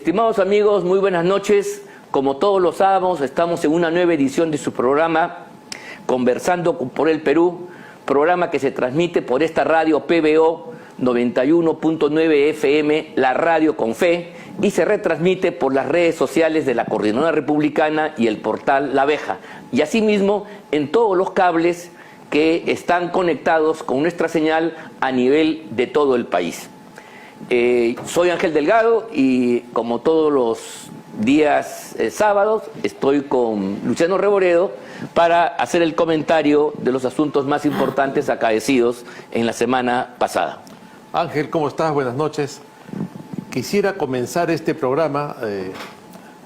Estimados amigos, muy buenas noches. Como todos los sábados, estamos en una nueva edición de su programa Conversando por el Perú, programa que se transmite por esta radio PBO 91.9 FM, la radio con fe, y se retransmite por las redes sociales de la Coordinadora Republicana y el portal La Abeja, y asimismo en todos los cables que están conectados con nuestra señal a nivel de todo el país. Soy Ángel Delgado y como todos los días sábados estoy con Luciano Reboredo para hacer el comentario de los asuntos más importantes acaecidos en la semana pasada. Ángel, ¿cómo estás? Buenas noches. Quisiera comenzar este programa,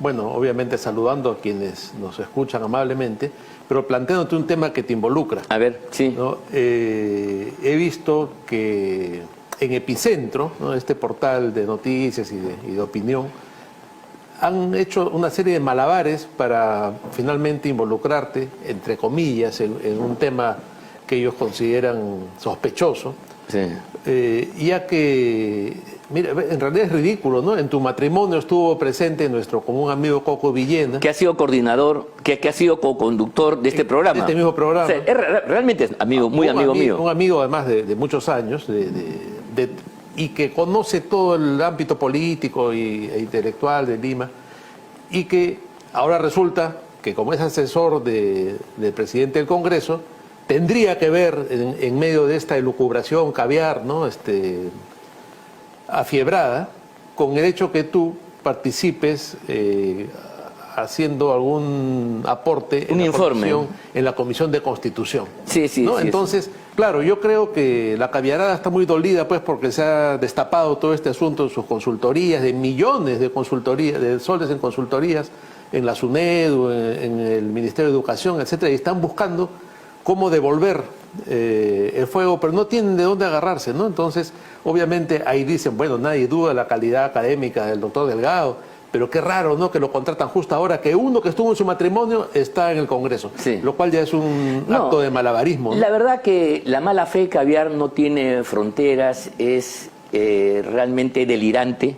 obviamente saludando a quienes nos escuchan amablemente, pero planteándote un tema que te involucra. A ver, sí. ¿No? He visto que en Epicentro, ¿no?, este portal de noticias y de opinión, han hecho una serie de malabares para finalmente involucrarte, entre comillas, en un tema que ellos consideran sospechoso. Sí. Ya que, mira, en realidad es ridículo, ¿no? En tu matrimonio estuvo presente nuestro común amigo Coco Villena. Que ha sido coordinador, que ha sido co-conductor de este programa. De este mismo programa. O sea, realmente es amigo, muy amigo mío. Un amigo además de muchos años, y que conoce todo el ámbito político e intelectual de Lima, y que ahora resulta que como es asesor del presidente del Congreso, tendría que ver en medio de esta elucubración caviar, ¿no?, afiebrada, con el hecho que tú participes haciendo algún aporte en la Comisión de Constitución. Sí, sí, ¿no? Sí. Entonces, claro, yo creo que la caviarada está muy dolida, pues, porque se ha destapado todo este asunto en sus consultorías, de millones de consultorías, de soles en consultorías, en la SUNEDU, en el Ministerio de Educación, etcétera, y están buscando cómo devolver el fuego, pero no tienen de dónde agarrarse, ¿no? Entonces, obviamente, ahí dicen, bueno, nadie duda de la calidad académica del doctor Delgado, pero qué raro, ¿no?, que lo contratan justo ahora que uno que estuvo en su matrimonio está en el Congreso, sí, lo cual ya es un acto de malabarismo, ¿no? La verdad que la mala fe caviar no tiene fronteras, es realmente delirante.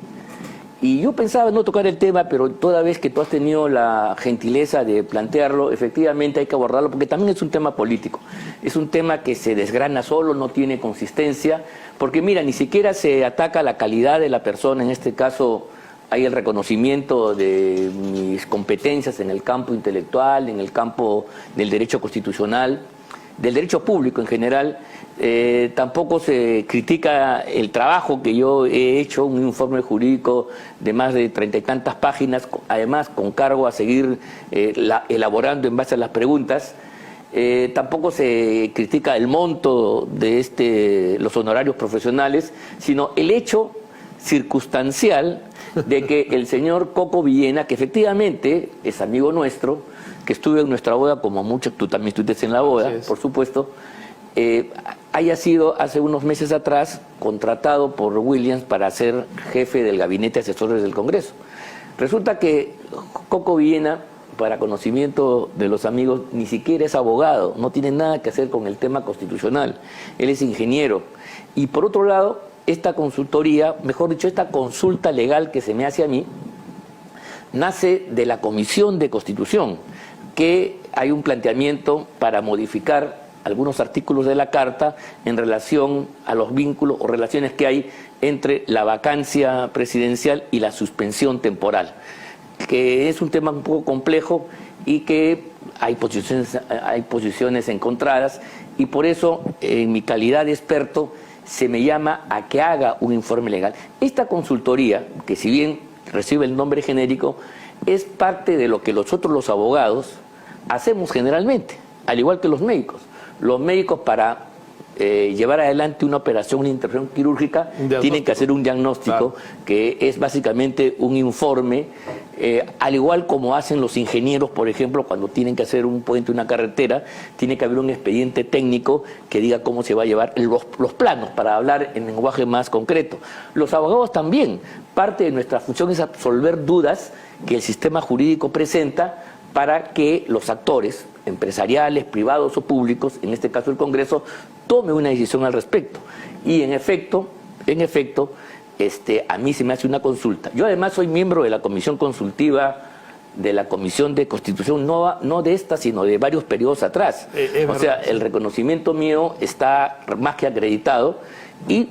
Y yo pensaba no tocar el tema, pero toda vez que tú has tenido la gentileza de plantearlo, efectivamente hay que abordarlo, porque también es un tema político. Es un tema que se desgrana solo, no tiene consistencia, porque mira, ni siquiera se ataca la calidad de la persona. En este caso hay el reconocimiento de mis competencias en el campo intelectual, en el campo del derecho constitucional, del derecho público en general. Tampoco se critica el trabajo que yo he hecho, un informe jurídico de más de 30 y tantas páginas, además con cargo a seguir elaborando en base a las preguntas. Tampoco se critica el monto de los honorarios profesionales, sino el hecho circunstancial de que el señor Coco Villena, que efectivamente es amigo nuestro, que estuvo en nuestra boda, como muchos, tú también estuviste en la boda, por supuesto, haya sido hace unos meses atrás contratado por Williams para ser jefe del gabinete de asesores del Congreso. Resulta que Coco Villena, para conocimiento de los amigos, ni siquiera es abogado, no tiene nada que hacer con el tema constitucional, él es ingeniero. Y por otro lado, esta consultoría, mejor dicho, esta consulta legal que se me hace a mí, nace de la Comisión de Constitución, que hay un planteamiento para modificar algunos artículos de la Carta en relación a los vínculos o relaciones que hay entre la vacancia presidencial y la suspensión temporal, que es un tema un poco complejo y que hay posiciones encontradas, y por eso, en mi calidad de experto, se me llama a que haga un informe legal. Esta consultoría, que si bien recibe el nombre genérico, es parte de lo que nosotros los abogados hacemos generalmente, al igual que los médicos. Los médicos, para llevar adelante una operación, una intervención quirúrgica, tienen que hacer un diagnóstico, claro, que es básicamente un informe, al igual como hacen los ingenieros, por ejemplo, cuando tienen que hacer un puente, una carretera, tiene que haber un expediente técnico que diga cómo se va a llevar los planos, para hablar en lenguaje más concreto. Los abogados también, parte de nuestra función es absolver dudas que el sistema jurídico presenta para que los actores empresariales, privados o públicos, en este caso el Congreso, tome una decisión al respecto. Y en efecto, a mí se me hace una consulta. Yo además soy miembro de la comisión consultiva de la Comisión de Constitución, no de esta, sino de varios periodos atrás. O sea, el reconocimiento mío está más que acreditado y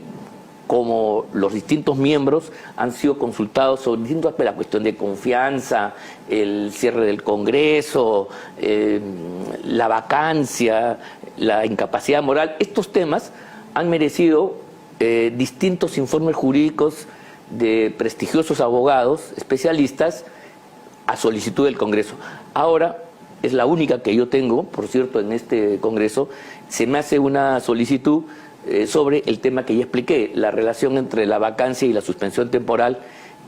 como los distintos miembros han sido consultados sobre distintos aspectos, la cuestión de confianza, el cierre del Congreso, la vacancia, la incapacidad moral, estos temas han merecido distintos informes jurídicos de prestigiosos abogados, especialistas, a solicitud del Congreso. Ahora, es la única que yo tengo, por cierto, en este Congreso, se me hace una solicitud sobre el tema que ya expliqué, la relación entre la vacancia y la suspensión temporal,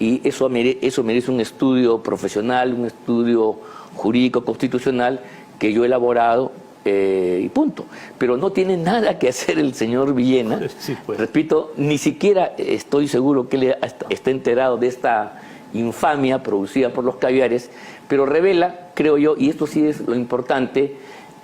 y eso merece un estudio profesional, un estudio jurídico constitucional que yo he elaborado y punto. Pero no tiene nada que hacer el señor Villena. Sí, pues. Repito, ni siquiera estoy seguro que él está enterado de esta infamia producida por los caviares, pero revela, creo yo, y esto sí es lo importante,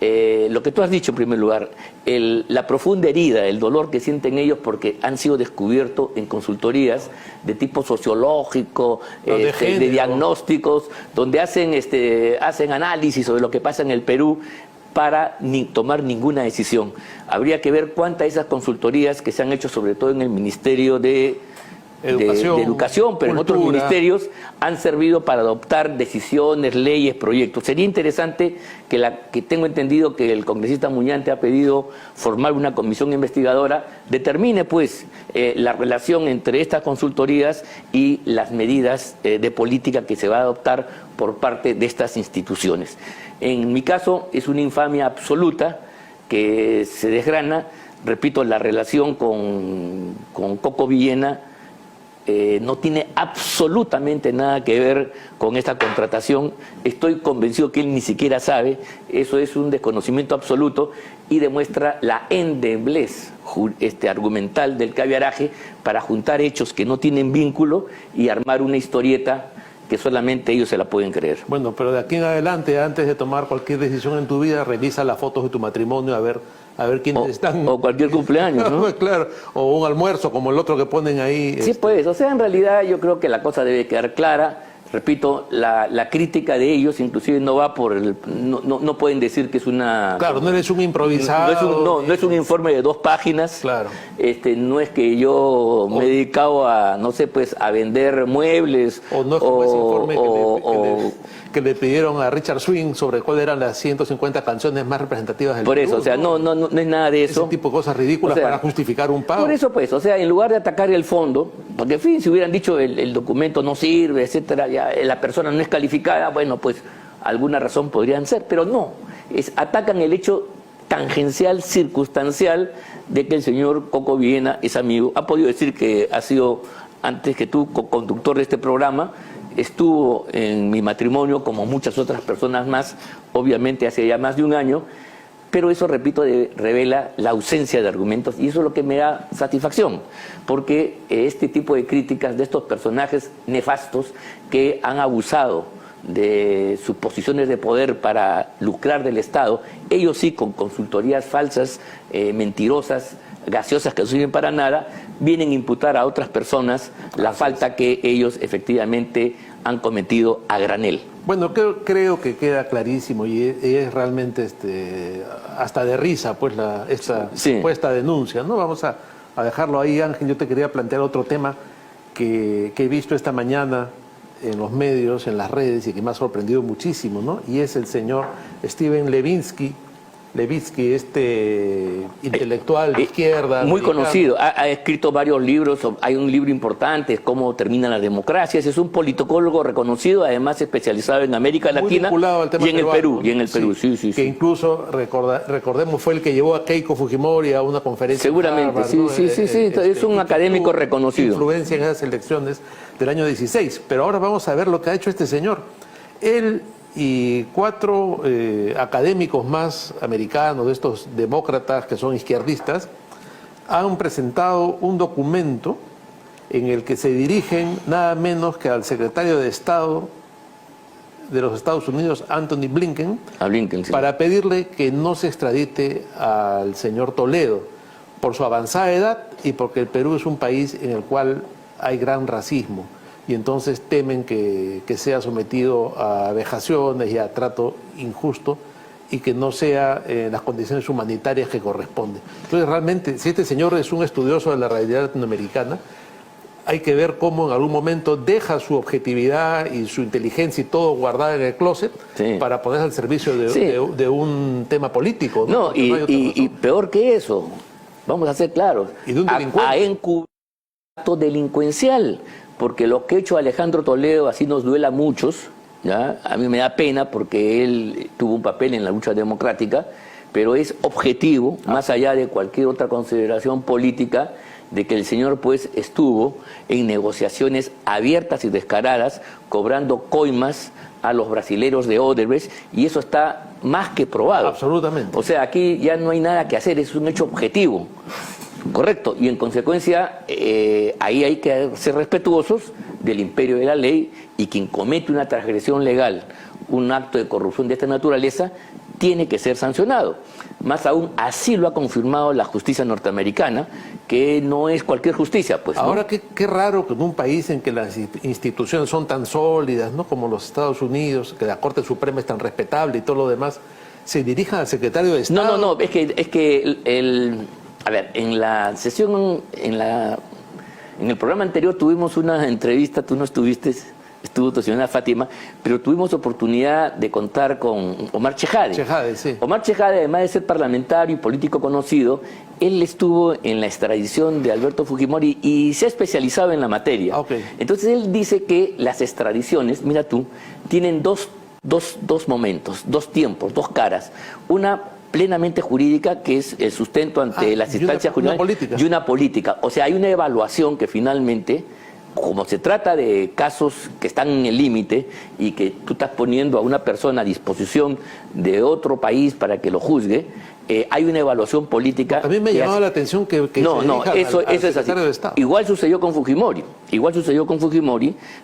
lo que tú has dicho en primer lugar, la profunda herida, el dolor que sienten ellos porque han sido descubiertos en consultorías de tipo sociológico, de diagnósticos, donde hacen análisis sobre lo que pasa en el Perú para tomar ninguna decisión. Habría que ver cuántas de esas consultorías que se han hecho, sobre todo en el Ministerio de Educación, pero cultura, en otros ministerios han servido para adoptar decisiones, leyes, proyectos. Sería interesante que tengo entendido que el congresista Muñante ha pedido formar una comisión investigadora, determine pues la relación entre estas consultorías y las medidas de política que se va a adoptar por parte de estas instituciones. En mi caso es una infamia absoluta que se desgrana, repito, la relación con Coco Villena no tiene absolutamente nada que ver con esta contratación. Estoy convencido que él ni siquiera sabe. Eso es un desconocimiento absoluto y demuestra la endeblez argumental del caviaraje para juntar hechos que no tienen vínculo y armar una historieta que solamente ellos se la pueden creer. Bueno, pero de aquí en adelante, antes de tomar cualquier decisión en tu vida, revisa las fotos de tu matrimonio a ver quiénes están. O cualquier cumpleaños, ¿no? Claro, o un almuerzo como el otro que ponen ahí. Sí, pues, o sea, en realidad yo creo que la cosa debe quedar clara. Repito, la crítica de ellos inclusive no va por no pueden decir que es una... Claro, no eres un improvisado. No es un informe de 2 páginas. Claro. No es que yo me he dedicado a, no sé, pues, a vender muebles. O no es como ese informe que le pidieron a Richard Swing sobre cuáles eran las 150 canciones más representativas del Por eso, Perú, o sea, no es nada de eso. Ese tipo de cosas ridículas, o sea, para justificar un pago. Por eso, pues, o sea, en lugar de atacar el fondo, porque en fin, si hubieran dicho el documento no sirve, etcétera, ya la persona no es calificada, bueno, pues alguna razón podrían ser, pero no, atacan el hecho tangencial, circunstancial, de que el señor Coco Villena es amigo. Ha podido decir que ha sido, antes que tú, conductor de este programa, estuvo en mi matrimonio como muchas otras personas más, obviamente hace ya más de un año, pero eso, repito, revela la ausencia de argumentos y eso es lo que me da satisfacción, porque este tipo de críticas de estos personajes nefastos que han abusado de sus posiciones de poder para lucrar del Estado, ellos sí con consultorías falsas, mentirosas, gaseosas que no sirven para nada, vienen a imputar a otras personas la falta que ellos efectivamente han cometido a granel. Bueno, creo que queda clarísimo y es realmente hasta de risa pues esta supuesta denuncia, ¿no? Vamos a dejarlo ahí, Ángel. Yo te quería plantear otro tema que he visto esta mañana en los medios, en las redes y que me ha sorprendido muchísimo, ¿no? Y es el señor Steven Levitsky, intelectual de izquierda. Muy conocido, ha escrito varios libros, hay un libro importante, Cómo terminan las democracias, es un politólogo reconocido, además especializado en América Latina y en el Perú, sí. Que incluso, recordemos, fue el que llevó a Keiko Fujimori a una conferencia. Seguramente, Harvard, ¿no? sí, es un académico reconocido. Influencia en esas elecciones del año 16, pero ahora vamos a ver lo que ha hecho este señor. Él y 4 académicos más americanos, de estos demócratas que son izquierdistas, han presentado un documento en el que se dirigen nada menos que al secretario de Estado de los Estados Unidos, Anthony Blinken, sí, para pedirle que no se extradite al señor Toledo por su avanzada edad y porque el Perú es un país en el cual hay gran racismo y entonces temen que sea sometido a vejaciones y a trato injusto y que no sea en las condiciones humanitarias que corresponden. Entonces realmente, si este señor es un estudioso de la realidad latinoamericana, hay que ver cómo en algún momento deja su objetividad y su inteligencia y todo guardada en el closet para ponerse al servicio de un tema político. No, y peor que eso, vamos a ser claros, y de un delincuente. A encubierto acto delincuencial, porque lo que ha hecho Alejandro Toledo, así nos duela a muchos, ¿ya? A mí me da pena porque él tuvo un papel en la lucha democrática, pero es objetivo, más allá de cualquier otra consideración política, de que el señor pues estuvo en negociaciones abiertas y descaradas, cobrando coimas a los brasileros de Odebrecht, y eso está más que probado. Absolutamente. O sea, aquí ya no hay nada que hacer, es un hecho objetivo. Correcto, y en consecuencia ahí hay que ser respetuosos del imperio de la ley, y quien comete una transgresión legal, un acto de corrupción de esta naturaleza, tiene que ser sancionado. Más aún, así lo ha confirmado la justicia norteamericana, que no es cualquier justicia, pues, ¿no? Ahora, qué raro que en un país en que las instituciones son tan sólidas, ¿no?, como los Estados Unidos, que la Corte Suprema es tan respetable y todo lo demás, se dirijan al secretario de Estado. No, es que a ver, en la sesión, en el programa anterior tuvimos una entrevista, tú no estuviste, estuvo tu señora Fátima, pero tuvimos oportunidad de contar con Omar Chejade. Chejade, sí. Omar Chejade, además de ser parlamentario y político conocido, él estuvo en la extradición de Alberto Fujimori y se ha especializado en la materia. Okay. Entonces él dice que las extradiciones, mira tú, tienen dos momentos, dos tiempos, dos caras. Una plenamente jurídica, que es el sustento ante las instancias jurídicas, y una política. O sea, hay una evaluación que finalmente, como se trata de casos que están en el límite y que tú estás poniendo a una persona a disposición de otro país para que lo juzgue, hay una evaluación política. A mí me llamaba la atención que eso es así. De Estado. Igual sucedió con Fujimori,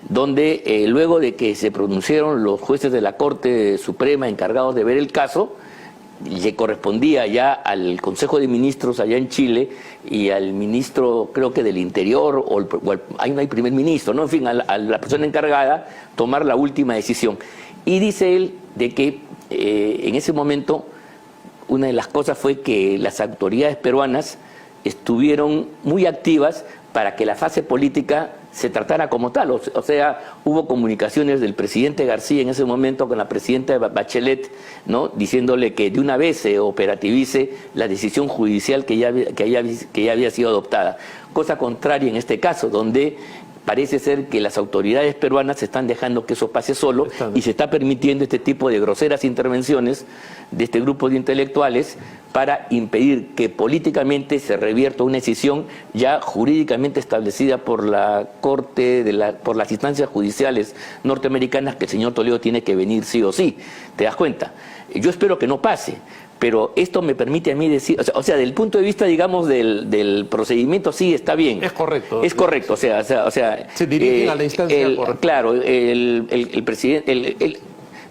donde luego de que se pronunciaron los jueces de la Corte Suprema encargados de ver el caso, le correspondía ya al Consejo de Ministros allá en Chile y al ministro, creo que del Interior, ahí no hay primer ministro, ¿no? En fin, a la persona encargada tomar la última decisión. Y dice él de que en ese momento una de las cosas fue que las autoridades peruanas estuvieron muy activas para que la fase política se tratara como tal. O sea, hubo comunicaciones del presidente García en ese momento con la presidenta Bachelet, ¿no?, diciéndole que de una vez se operativice la decisión judicial que ya había sido adoptada. Cosa contraria en este caso, donde parece ser que las autoridades peruanas están dejando que eso pase solo y se está permitiendo este tipo de groseras intervenciones de este grupo de intelectuales para impedir que políticamente se revierta una decisión ya jurídicamente establecida por la Corte, por las instancias judiciales norteamericanas, que el señor Toledo tiene que venir sí o sí. ¿Te das cuenta? Yo espero que no pase. Pero esto me permite a mí decir, o sea, desde el punto de vista, digamos, del procedimiento, sí, está bien. Es correcto. Es correcto, o sea se dirigen a la instancia correcta. Claro, el presidente,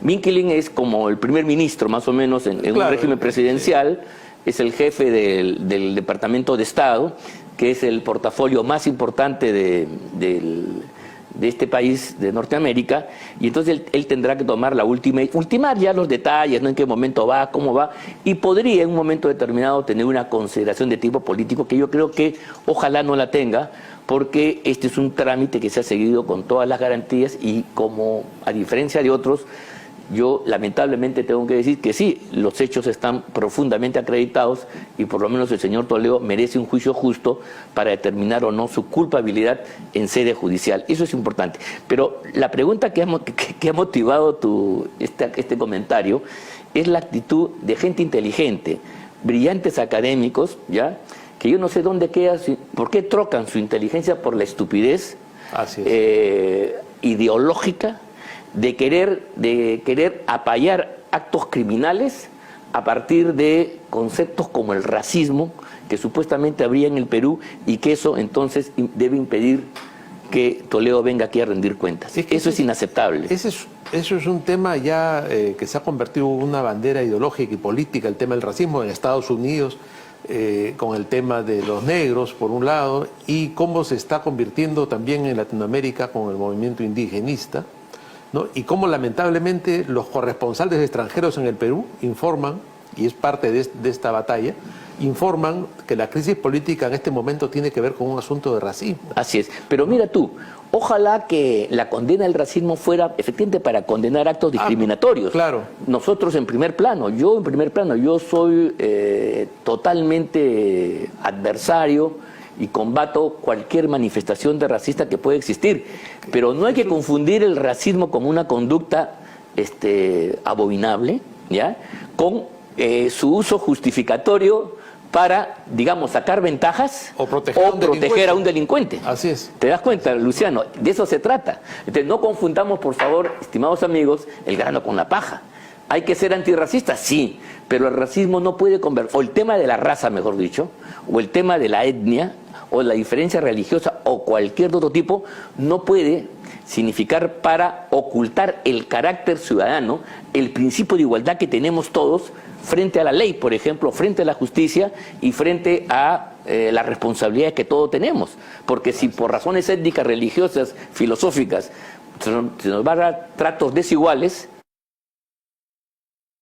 Minkelin es como el primer ministro, más o menos, en un régimen presidencial, es el jefe del Departamento de Estado, que es el portafolio más importante de este país de Norteamérica, y entonces él tendrá que tomar ultimar ya los detalles, ¿no?, en qué momento va, cómo va, y podría en un momento determinado tener una consideración de tipo político, que yo creo que ojalá no la tenga, porque este es un trámite que se ha seguido con todas las garantías, y como a diferencia de otros, yo lamentablemente tengo que decir que sí, los hechos están profundamente acreditados y por lo menos el señor Toledo merece un juicio justo para determinar o no su culpabilidad en sede judicial. Eso es importante. Pero la pregunta que ha motivado este comentario es la actitud de gente inteligente, brillantes académicos, ¿ya?, que yo no sé dónde queda, por qué trocan su inteligencia por la estupidez ideológica de querer apayar actos criminales a partir de conceptos como el racismo que supuestamente habría en el Perú, y que eso entonces debe impedir que Toledo venga aquí a rendir cuentas. Eso es inaceptable. Eso es un tema ya que se ha convertido en una bandera ideológica y política, el tema del racismo en Estados Unidos. con el tema de los negros, por un lado, y cómo se está convirtiendo también en Latinoamérica con el movimiento indigenista, ¿no? Y cómo lamentablemente los corresponsales extranjeros en el Perú informan, y es parte de esta batalla, informan que la crisis política en este momento tiene que ver con un asunto de racismo. Así es. Pero mira tú, ojalá que la condena del racismo fuera efectivamente para condenar actos discriminatorios. Claro. Nosotros en primer plano, yo soy totalmente adversario y combato cualquier manifestación de racista que pueda existir. Pero no hay que confundir el racismo como una conducta abominable, ¿ya? Con su uso justificatorio para, digamos, sacar ventajas o proteger a un delincuente. Así es. ¿Te das cuenta, Luciano? De eso se trata. Entonces, no confundamos, por favor, estimados amigos, el grano con la paja. ¿Hay que ser antirracista? Sí, pero el racismo no puede convertir, o el tema de la raza, mejor dicho, o el tema de la etnia, o la diferencia religiosa, o cualquier otro tipo, no puede significar para ocultar el carácter ciudadano, el principio de igualdad que tenemos todos frente a la ley, por ejemplo, frente a la justicia y frente a las responsabilidades que todos tenemos. Porque si por razones étnicas, religiosas, filosóficas, se nos va a dar tratos desiguales,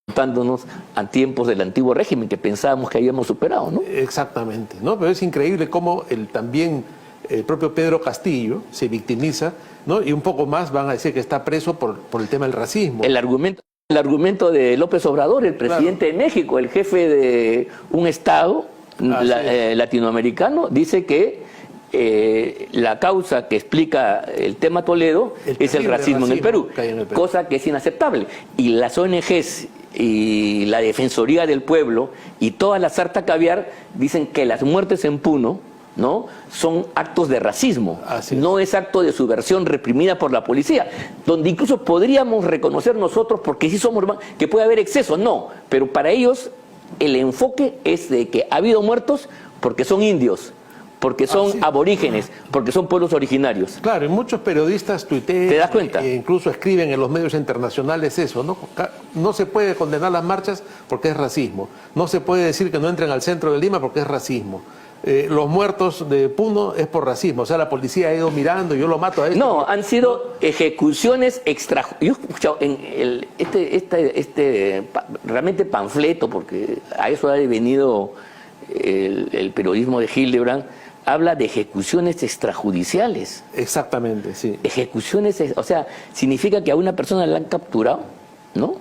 contándonos a tiempos del antiguo régimen que pensábamos que habíamos superado, ¿no? Exactamente, ¿no? Pero es increíble cómo también el propio Pedro Castillo se victimiza, ¿no? Y un poco más van a decir que está preso por el tema del racismo. El argumento de López Obrador, el presidente de México, el jefe de un estado latinoamericano, dice que la causa que explica el tema Toledo es el racismo en el Perú, cosa que es inaceptable. Y las ONGs y la Defensoría del Pueblo y toda la sarta caviar dicen que las muertes en Puno, ¿no?, son actos de racismo, no es acto de subversión reprimida por la policía, donde incluso podríamos reconocer nosotros, porque sí somos hermanos, que puede haber exceso, no, pero para ellos el enfoque es de que ha habido muertos porque son indios, porque son aborígenes, porque son pueblos originarios. Claro, y muchos periodistas tuitean, ¿te das cuenta? Incluso escriben en los medios internacionales eso, ¿no? No se puede condenar las marchas porque es racismo, no se puede decir que no entren al centro de Lima porque es racismo. Los muertos de Puno es por racismo, o sea, la policía ha ido mirando, yo lo mato a este. No, han sido ejecuciones extra. Yo he escuchado en realmente panfleto, porque a eso ha venido el periodismo de Hildebrand, habla de ejecuciones extrajudiciales. Exactamente, sí. Ejecuciones, o sea, significa que a una persona la han capturado, ¿no?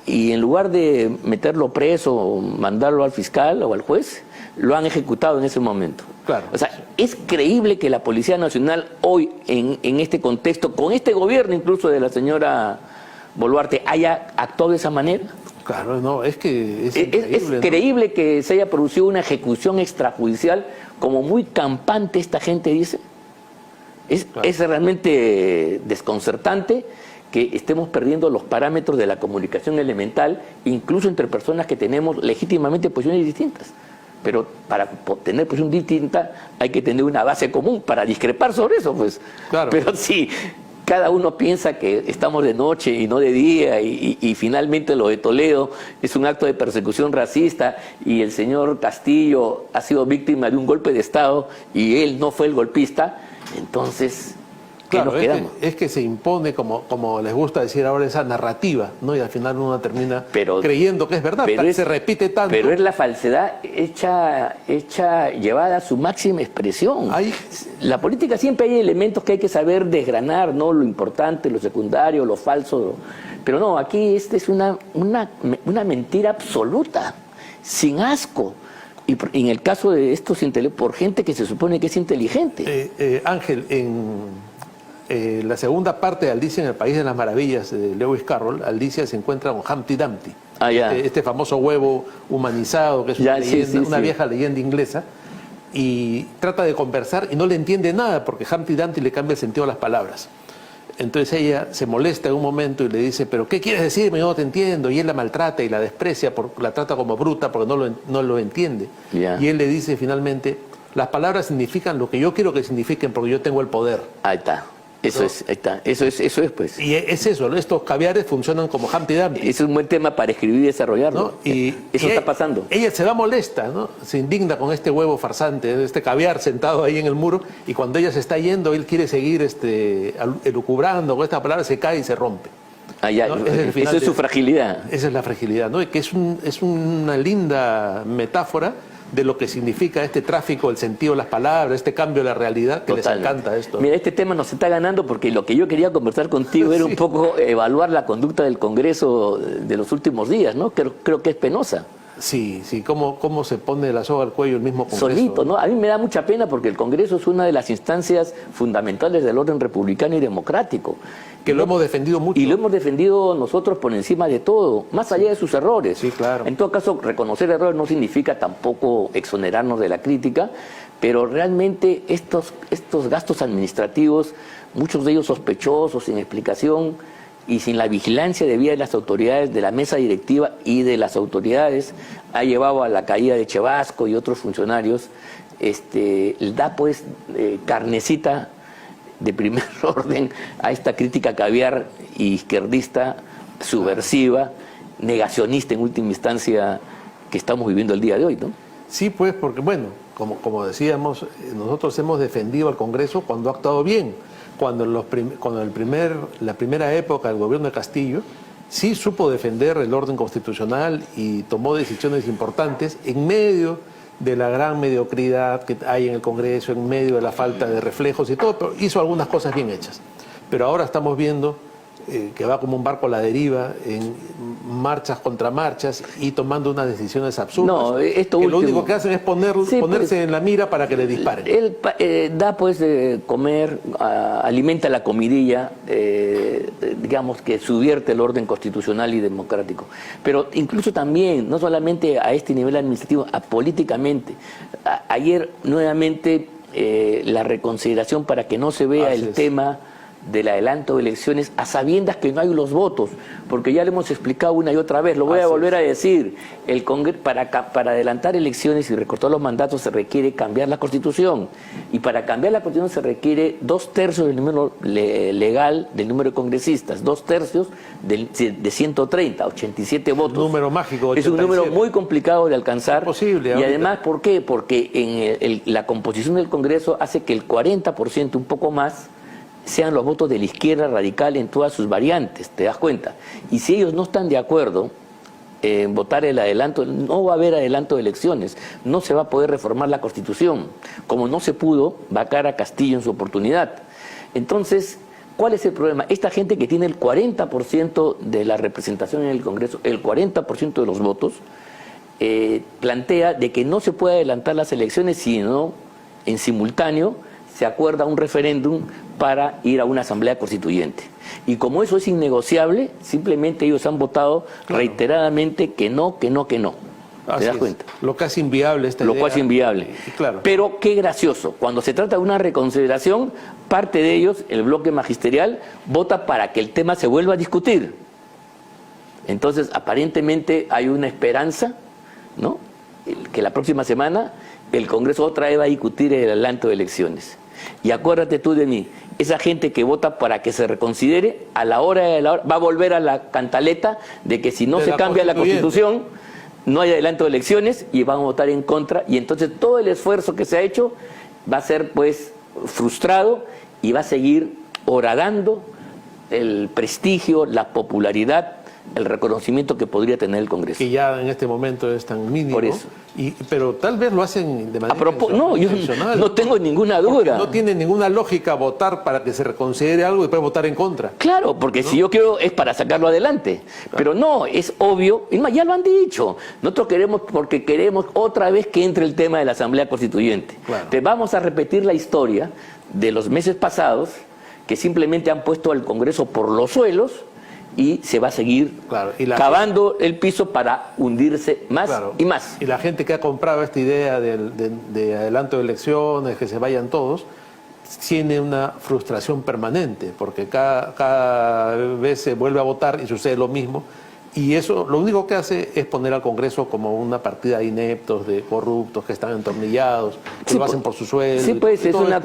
Y en lugar de meterlo preso o mandarlo al fiscal o al juez, lo han ejecutado en ese momento. Claro. O sea, es creíble que la Policía Nacional hoy, en este contexto, con este gobierno incluso de la señora Boluarte, haya actuado de esa manera. Claro, no, es que es creíble, ¿no?, que se haya producido una ejecución extrajudicial, como muy campante esta gente dice. Es realmente desconcertante que estemos perdiendo los parámetros de la comunicación elemental, incluso entre personas que tenemos legítimamente posiciones distintas. Pero para tener posición distinta hay que tener una base común para discrepar sobre eso, pues. Claro. Pero si cada uno piensa que estamos de noche y no de día y finalmente lo de Toledo es un acto de persecución racista y el señor Castillo ha sido víctima de un golpe de Estado y él no fue el golpista, entonces ¿qué nos quedamos? Es que se impone, como les gusta decir ahora, esa narrativa, ¿no? Y al final uno termina creyendo que es verdad, se repite tanto. Pero es la falsedad llevada a su máxima expresión. La política siempre hay elementos que hay que saber desgranar, ¿no? Lo importante, lo secundario, lo falso. Pero no, aquí es una mentira absoluta, sin asco. Y en el caso de estos por gente que se supone que es inteligente. Ángel, la segunda parte de Alicia en el País de las Maravillas de Lewis Carroll, Alicia se encuentra con Humpty Dumpty, este famoso huevo humanizado que es una vieja leyenda inglesa, y trata de conversar y no le entiende nada porque Humpty Dumpty le cambia el sentido a las palabras. Entonces ella se molesta en un momento y le dice, ¿pero qué quieres decirme? Yo no te entiendo. Y él la maltrata y la desprecia, la trata como bruta porque no lo entiende. Y él le dice finalmente, las palabras significan lo que yo quiero que signifiquen porque yo tengo el poder. Ahí está. Eso es, ahí está. Eso es, pues. Y es eso, ¿no? Estos caviares funcionan como Humpty Dumpty. Es un buen tema para escribir y desarrollarlo. ¿No? Y eso está pasando. Ella se va molesta, ¿no? Se indigna con este huevo farsante, este caviar sentado ahí en el muro, y cuando ella se está yendo, él quiere seguir elucubrando con esta palabra, se cae y se rompe. Ah, ya, ¿No? eso es su fragilidad. Esa es la fragilidad, ¿no? Y que es una linda metáfora de lo que significa este tráfico, el sentido de las palabras, este cambio de la realidad, que Totalmente. les encanta esto. Mira, este tema nos está ganando porque lo que yo quería conversar contigo era un poco evaluar la conducta del Congreso de los últimos días, ¿no? Creo que es penosa. Sí, cómo se pone la soga al cuello el mismo Congreso. Solito, ¿no? A mí me da mucha pena porque el Congreso es una de las instancias fundamentales del orden republicano y democrático. Que lo hemos defendido mucho. Y lo hemos defendido nosotros por encima de todo, más allá de sus errores. Sí, claro. En todo caso, reconocer errores no significa tampoco exonerarnos de la crítica, pero realmente estos gastos administrativos, muchos de ellos sospechosos, sin explicación y sin la vigilancia debida de las autoridades, de la mesa directiva y de las autoridades, ha llevado a la caída de Chevasco y otros funcionarios. Da pues carnecita de primer orden a esta crítica caviar y izquierdista, subversiva, negacionista en última instancia que estamos viviendo el día de hoy, ¿no? Sí, pues, porque bueno, como decíamos, nosotros hemos defendido al Congreso cuando ha actuado bien, cuando la primera época del gobierno de Castillo sí supo defender el orden constitucional y tomó decisiones importantes en medio de la gran mediocridad que hay en el Congreso, en medio de la falta de reflejos y todo, pero hizo algunas cosas bien hechas. Pero ahora estamos viendo que va como un barco a la deriva, en marchas contra marchas y tomando unas decisiones absurdas. No, esto que último. Lo único que hacen es ponerse pues, en la mira para que le disparen. Él da pues de comer, alimenta la comidilla, digamos que subvierte el orden constitucional y democrático. Pero incluso también, no solamente a este nivel administrativo, políticamente. Ayer nuevamente la reconsideración para que no se vea el tema del adelanto de elecciones a sabiendas que no hay los votos, porque ya lo hemos explicado una y otra vez, lo voy a volver a decir, el Congreso, para adelantar elecciones y recortar los mandatos se requiere cambiar la Constitución, y para cambiar la Constitución se requiere 2/3 del número legal del número de congresistas, 2/3 de 130, 87 votos. Número mágico, 87. Es un número muy complicado de alcanzar. Imposible. Y además, ¿por qué? Porque en la composición del Congreso hace que el 40%, un poco más, sean los votos de la izquierda radical en todas sus variantes, ¿te das cuenta? Y si ellos no están de acuerdo en votar el adelanto, no va a haber adelanto de elecciones, no se va a poder reformar la Constitución, como no se pudo vacar a Castillo en su oportunidad. Entonces, ¿cuál es el problema? Esta gente que tiene el 40% de la representación en el Congreso, el 40% de los votos, plantea de que no se puede adelantar las elecciones, sino en simultáneo se acuerda un referéndum para ir a una asamblea constituyente. Y como eso es innegociable, simplemente ellos han votado reiteradamente que no, que no, que no. ¿Te das cuenta? Lo casi inviable esta idea. Lo cual inviable. Claro. Pero qué gracioso, cuando se trata de una reconsideración, parte de ellos, el bloque magisterial, vota para que el tema se vuelva a discutir. Entonces, aparentemente hay una esperanza, ¿no?, que la próxima semana el Congreso otra vez va a discutir el adelanto de elecciones. Y acuérdate tú de mí, esa gente que vota para que se reconsidere, a la hora de la hora, va a volver a la cantaleta de que si no se cambia la Constitución, no hay adelanto de elecciones y van a votar en contra. Y entonces todo el esfuerzo que se ha hecho va a ser pues frustrado y va a seguir horadando el prestigio, la popularidad, el reconocimiento que podría tener el Congreso. Que ya en este momento es tan mínimo. Por eso. Pero tal vez lo hacen de manera no, yo no tengo ninguna duda. No tiene ninguna lógica votar para que se reconsidere algo y después votar en contra. Claro, porque si yo quiero es para sacarlo adelante. Claro. Pero no, es obvio, y más, ya lo han dicho. Nosotros queremos porque queremos otra vez que entre el tema de la Asamblea Constituyente. Claro. Te vamos a repetir la historia de los meses pasados, que simplemente han puesto al Congreso por los suelos, y se va a seguir cavando el piso para hundirse más y más. Y la gente que ha comprado esta idea de adelanto de elecciones, que se vayan todos, tiene una frustración permanente, porque cada vez se vuelve a votar y sucede lo mismo. Y eso lo único que hace es poner al Congreso como una partida de ineptos, de corruptos que están entornillados, que lo hacen por su sueldo. Sí, pues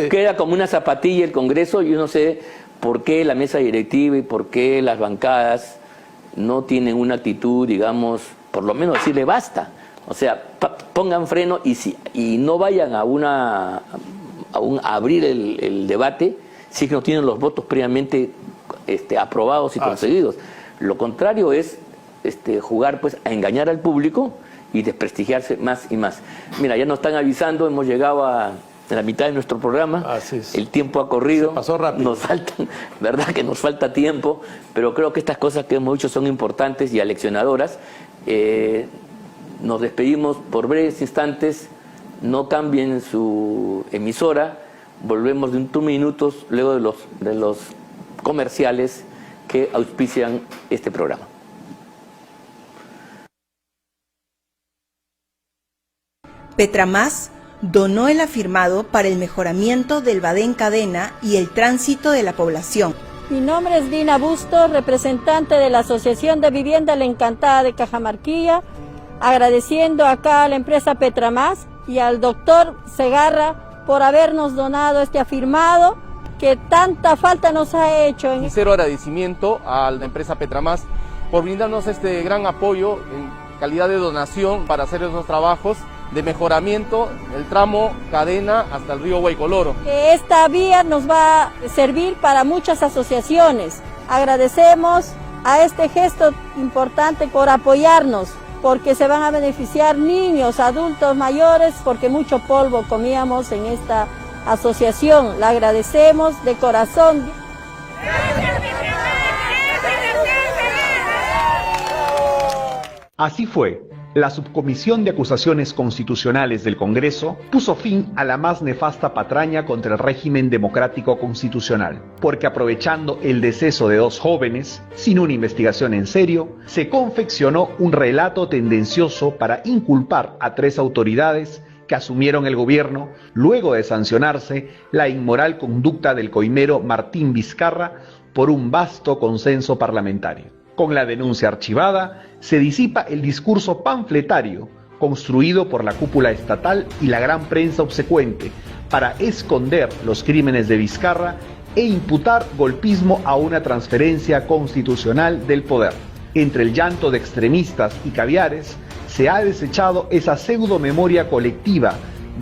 queda como una zapatilla el Congreso y uno se ¿por qué la mesa directiva y por qué las bancadas no tienen una actitud, digamos, por lo menos decirle basta? O sea, pongan freno y no vayan a abrir el debate si es que no tienen los votos previamente aprobados y conseguidos. Lo contrario es jugar pues a engañar al público y desprestigiarse más y más. Mira, ya nos están avisando, hemos llegado a la mitad de nuestro programa. Así es. El tiempo ha corrido. Se pasó rápido. Nos faltan, verdad que nos falta tiempo, pero creo que estas cosas que hemos dicho son importantes y aleccionadoras. Nos despedimos por breves instantes. No cambien su emisora. Volvemos de un minutos luego de los comerciales que auspician este programa. Petramás donó el afirmado para el mejoramiento del Badén Cadena y el tránsito de la población. Mi nombre es Dina Bustos, representante de la Asociación de Vivienda La Encantada de Cajamarquilla, agradeciendo acá a la empresa Petramás y al doctor Segarra por habernos donado este afirmado que tanta falta nos ha hecho. Sincero agradecimiento a la empresa Petramás por brindarnos este gran apoyo en calidad de donación para hacer esos trabajos de mejoramiento el tramo Cadena hasta el río Guaycoloro. Esta vía nos va a servir para muchas asociaciones. Agradecemos a este gesto importante por apoyarnos, porque se van a beneficiar niños, adultos mayores, porque mucho polvo comíamos en esta asociación. La agradecemos de corazón. Así fue. La Subcomisión de Acusaciones Constitucionales del Congreso puso fin a la más nefasta patraña contra el régimen democrático constitucional, porque aprovechando el deceso de 2 jóvenes, sin una investigación en serio, se confeccionó un relato tendencioso para inculpar a 3 autoridades que asumieron el gobierno luego de sancionarse la inmoral conducta del coimero Martín Vizcarra por un vasto consenso parlamentario. Con la denuncia archivada, se disipa el discurso panfletario construido por la cúpula estatal y la gran prensa obsecuente para esconder los crímenes de Vizcarra e imputar golpismo a una transferencia constitucional del poder. Entre el llanto de extremistas y caviares, se ha desechado esa pseudo-memoria colectiva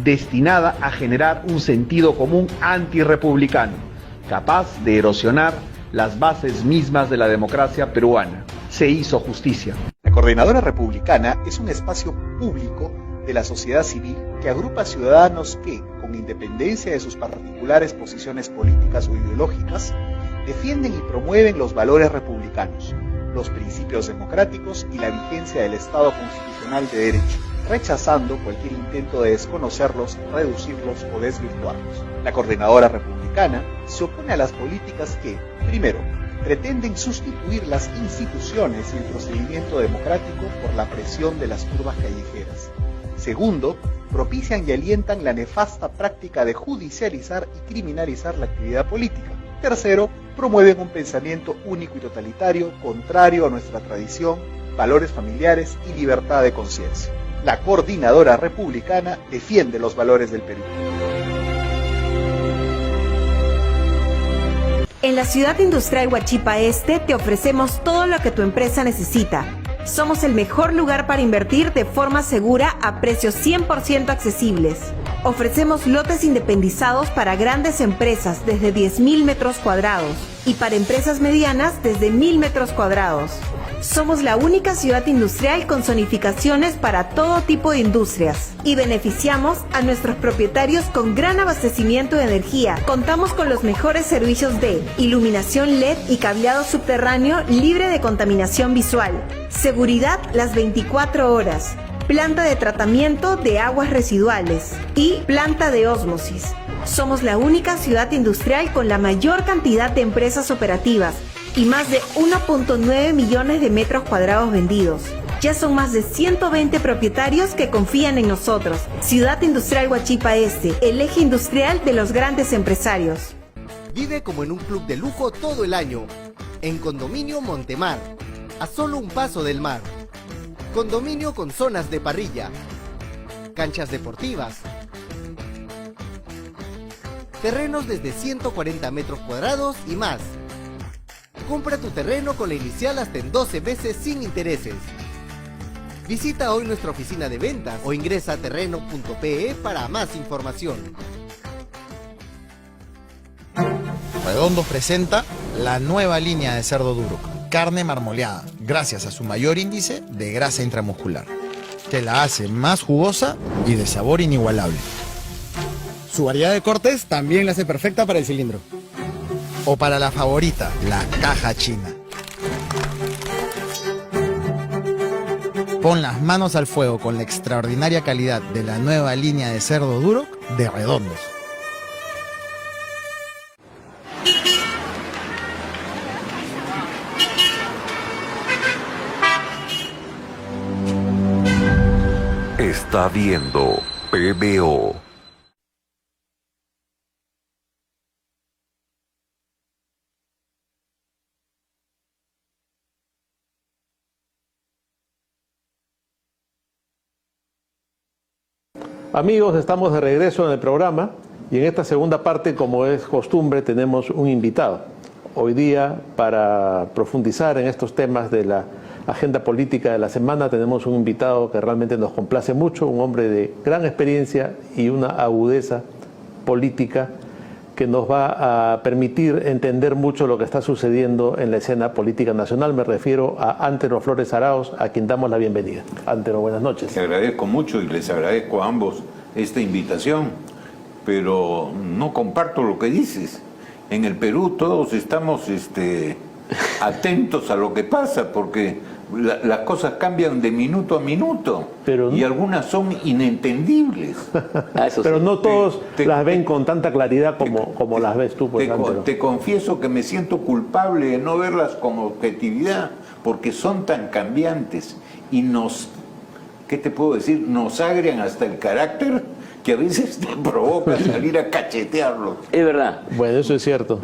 destinada a generar un sentido común antirrepublicano, capaz de erosionar las bases mismas de la democracia peruana. Se hizo justicia. La Coordinadora Republicana es un espacio público de la sociedad civil que agrupa ciudadanos que, con independencia de sus particulares posiciones políticas o ideológicas, defienden y promueven los valores republicanos, los principios democráticos y la vigencia del Estado constitucional de derecho, rechazando cualquier intento de desconocerlos, reducirlos o desvirtuarlos. La Coordinadora Republicana se opone a las políticas que, primero, pretenden sustituir las instituciones y el procedimiento democrático por la presión de las turbas callejeras. Segundo, propician y alientan la nefasta práctica de judicializar y criminalizar la actividad política. Tercero, promueven un pensamiento único y totalitario, contrario a nuestra tradición, valores familiares y libertad de conciencia. La Coordinadora Republicana defiende los valores del Perú. En la Ciudad Industrial Huachipa Este te ofrecemos todo lo que tu empresa necesita. Somos el mejor lugar para invertir de forma segura a precios 100% accesibles. Ofrecemos lotes independizados para grandes empresas desde 10.000 metros cuadrados y para empresas medianas desde 1.000 metros cuadrados. Somos la única ciudad industrial con zonificaciones para todo tipo de industrias y beneficiamos a nuestros propietarios con gran abastecimiento de energía. Contamos con los mejores servicios de iluminación LED y cableado subterráneo libre de contaminación visual, seguridad las 24 horas, planta de tratamiento de aguas residuales y planta de ósmosis. Somos la única ciudad industrial con la mayor cantidad de empresas operativas y más de 1.9 millones de metros cuadrados vendidos. Ya son más de 120 propietarios que confían en nosotros. Ciudad Industrial Huachipa Este, el eje industrial de los grandes empresarios. Vive como en un club de lujo todo el año. En Condominio Montemar, a solo un paso del mar. Condominio con zonas de parrilla, canchas deportivas, terrenos desde 140 metros cuadrados y más. Compra tu terreno con la inicial hasta en 12 veces sin intereses. Visita hoy nuestra oficina de ventas o ingresa a terreno.pe para más información. Redondos presenta la nueva línea de cerdo duro, carne marmoleada, gracias a su mayor índice de grasa intramuscular, que la hace más jugosa y de sabor inigualable. Su variedad de cortes también la hace perfecta para el cilindro. O para la favorita, la caja china. Pon las manos al fuego con la extraordinaria calidad de la nueva línea de cerdo duro de Redondos. Está viendo PBO. Amigos, estamos de regreso en el programa y en esta segunda parte, como es costumbre, tenemos un invitado. Hoy día, para profundizar en estos temas de la agenda política de la semana, tenemos un invitado que realmente nos complace mucho, un hombre de gran experiencia y una agudeza política que nos va a permitir entender mucho lo que está sucediendo en la escena política nacional. Me refiero a Antero Flores Arauz, a quien damos la bienvenida. Antero, buenas noches. Te agradezco mucho y les agradezco a ambos esta invitación, pero no comparto lo que dices. En el Perú todos estamos atentos a lo que pasa, porque las cosas cambian de minuto a minuto, pero y algunas son inentendibles. Pero sí, no todos las ven con tanta claridad como las ves tú. Te confieso que me siento culpable de no verlas con objetividad, porque son tan cambiantes y ¿qué te puedo decir? Nos agrian hasta el carácter, que a veces te provoca salir a cachetearlos. Es verdad. Bueno, eso es cierto.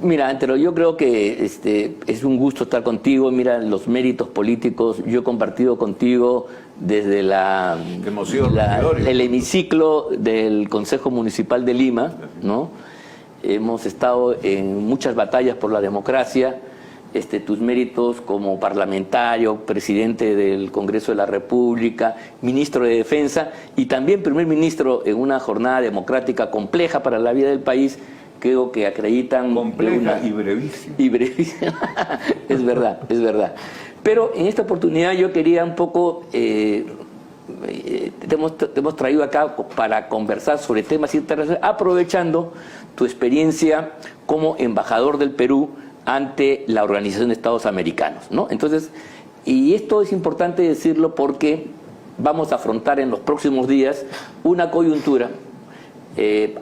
Mira, Antero, yo creo que es un gusto estar contigo. Mira, los méritos políticos, yo he compartido contigo desde el hemiciclo del Consejo Municipal de Lima, ¿no? Hemos estado en muchas batallas por la democracia. Tus méritos como parlamentario, presidente del Congreso de la República, ministro de Defensa y también primer ministro en una jornada democrática compleja para la vida del país, creo que acreditan... Compleja y brevísima. Y brevísima. Es verdad, es verdad. Pero en esta oportunidad yo quería un poco... te hemos traído acá para conversar sobre temas internacionales, aprovechando tu experiencia como embajador del Perú ante la Organización de Estados Americanos, ¿no? Entonces, y esto es importante decirlo porque vamos a afrontar en los próximos días una coyuntura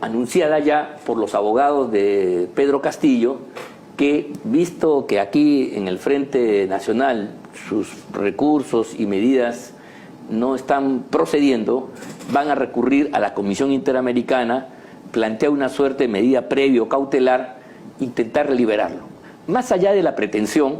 anunciada ya por los abogados de Pedro Castillo, que visto que aquí en el Frente Nacional sus recursos y medidas no están procediendo, van a recurrir a la Comisión Interamericana, plantea una suerte de medida previo cautelar, intentar liberarlo. Más allá de la pretensión,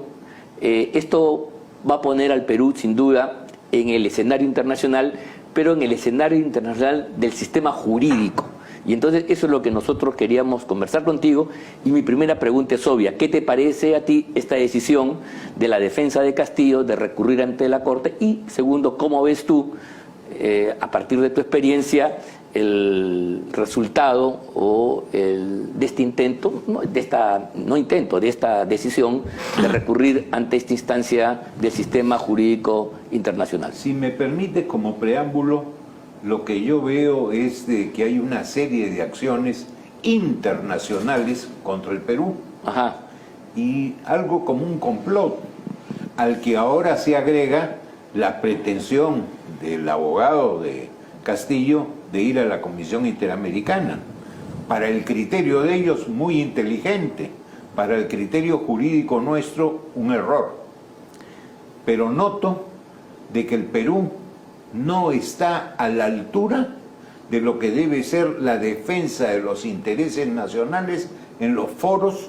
esto va a poner al Perú sin duda en el escenario internacional, pero en el escenario internacional del sistema jurídico. Y entonces eso es lo que nosotros queríamos conversar contigo. Y mi primera pregunta es obvia: ¿qué te parece a ti esta decisión de la defensa de Castillo de recurrir ante la Corte? Y segundo, ¿cómo ves tú, a partir de tu experiencia, el resultado de este intento, de esta decisión de recurrir ante esta instancia del sistema jurídico internacional? Si me permite, como preámbulo, lo que yo veo es de que hay una serie de acciones internacionales contra el Perú. Ajá. Y algo como un complot, al que ahora se agrega la pretensión del abogado de Castillo de ir a la Comisión Interamericana. Para el criterio de ellos, muy inteligente. Para el criterio jurídico nuestro, un error. Pero noto de que el Perú no está a la altura de lo que debe ser la defensa de los intereses nacionales en los foros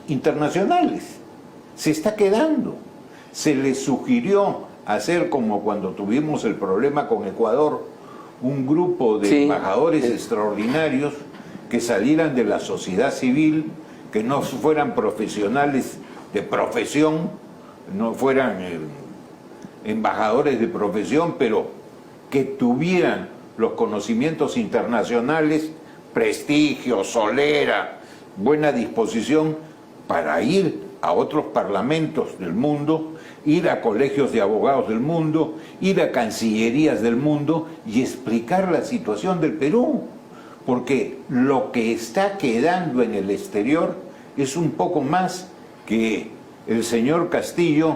internacionales. Se está quedando. Se le sugirió hacer como cuando tuvimos el problema con Ecuador, un grupo de embajadores extraordinarios que salieran de la sociedad civil, que no fueran profesionales de profesión, no fueran embajadores de profesión, pero que tuvieran los conocimientos internacionales, prestigio, solera, buena disposición para ir a otros parlamentos del mundo, ir a colegios de abogados del mundo, ir a cancillerías del mundo y explicar la situación del Perú. Porque lo que está quedando en el exterior es un poco más que el señor Castillo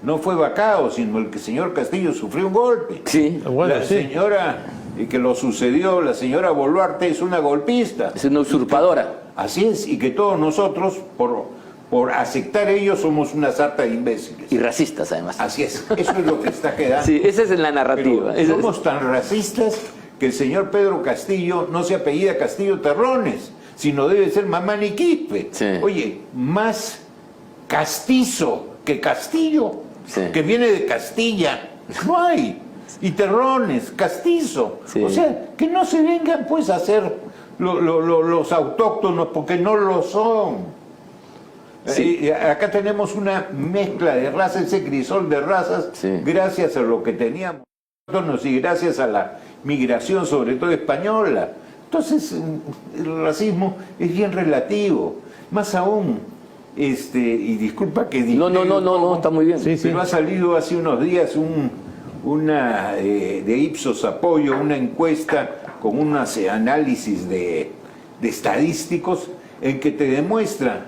no fue vacado, sino el señor Castillo sufrió un golpe. Sí. Bueno, La sí. señora que lo sucedió, la señora Boluarte, es una golpista. Es una usurpadora. Así es, y que todos nosotros, por aceptar ello, somos una sarta de imbéciles. Y racistas, además. Así es, eso es lo que está quedando. Sí, esa es la narrativa. Pero somos tan racistas que el señor Pedro Castillo no se apellida Castillo Terrones, sino debe ser Mamani Quispe. Sí. Oye, más castizo que Castillo, Sí. que viene de Castilla, no hay. Y Terrones, castizo. Sí. O sea, que no se vengan pues a hacer los autóctonos, porque no lo son. Sí. Acá tenemos una mezcla de razas, ese crisol de razas, Sí. gracias a lo que teníamos y gracias a la migración, sobre todo española. Entonces, el racismo es bien relativo. Más aún, y disculpa que diga. No, está muy bien. Sí, sí. Pero ha salido hace unos días una de Ipsos Apoyo, una encuesta con unos análisis de estadísticos en que te demuestra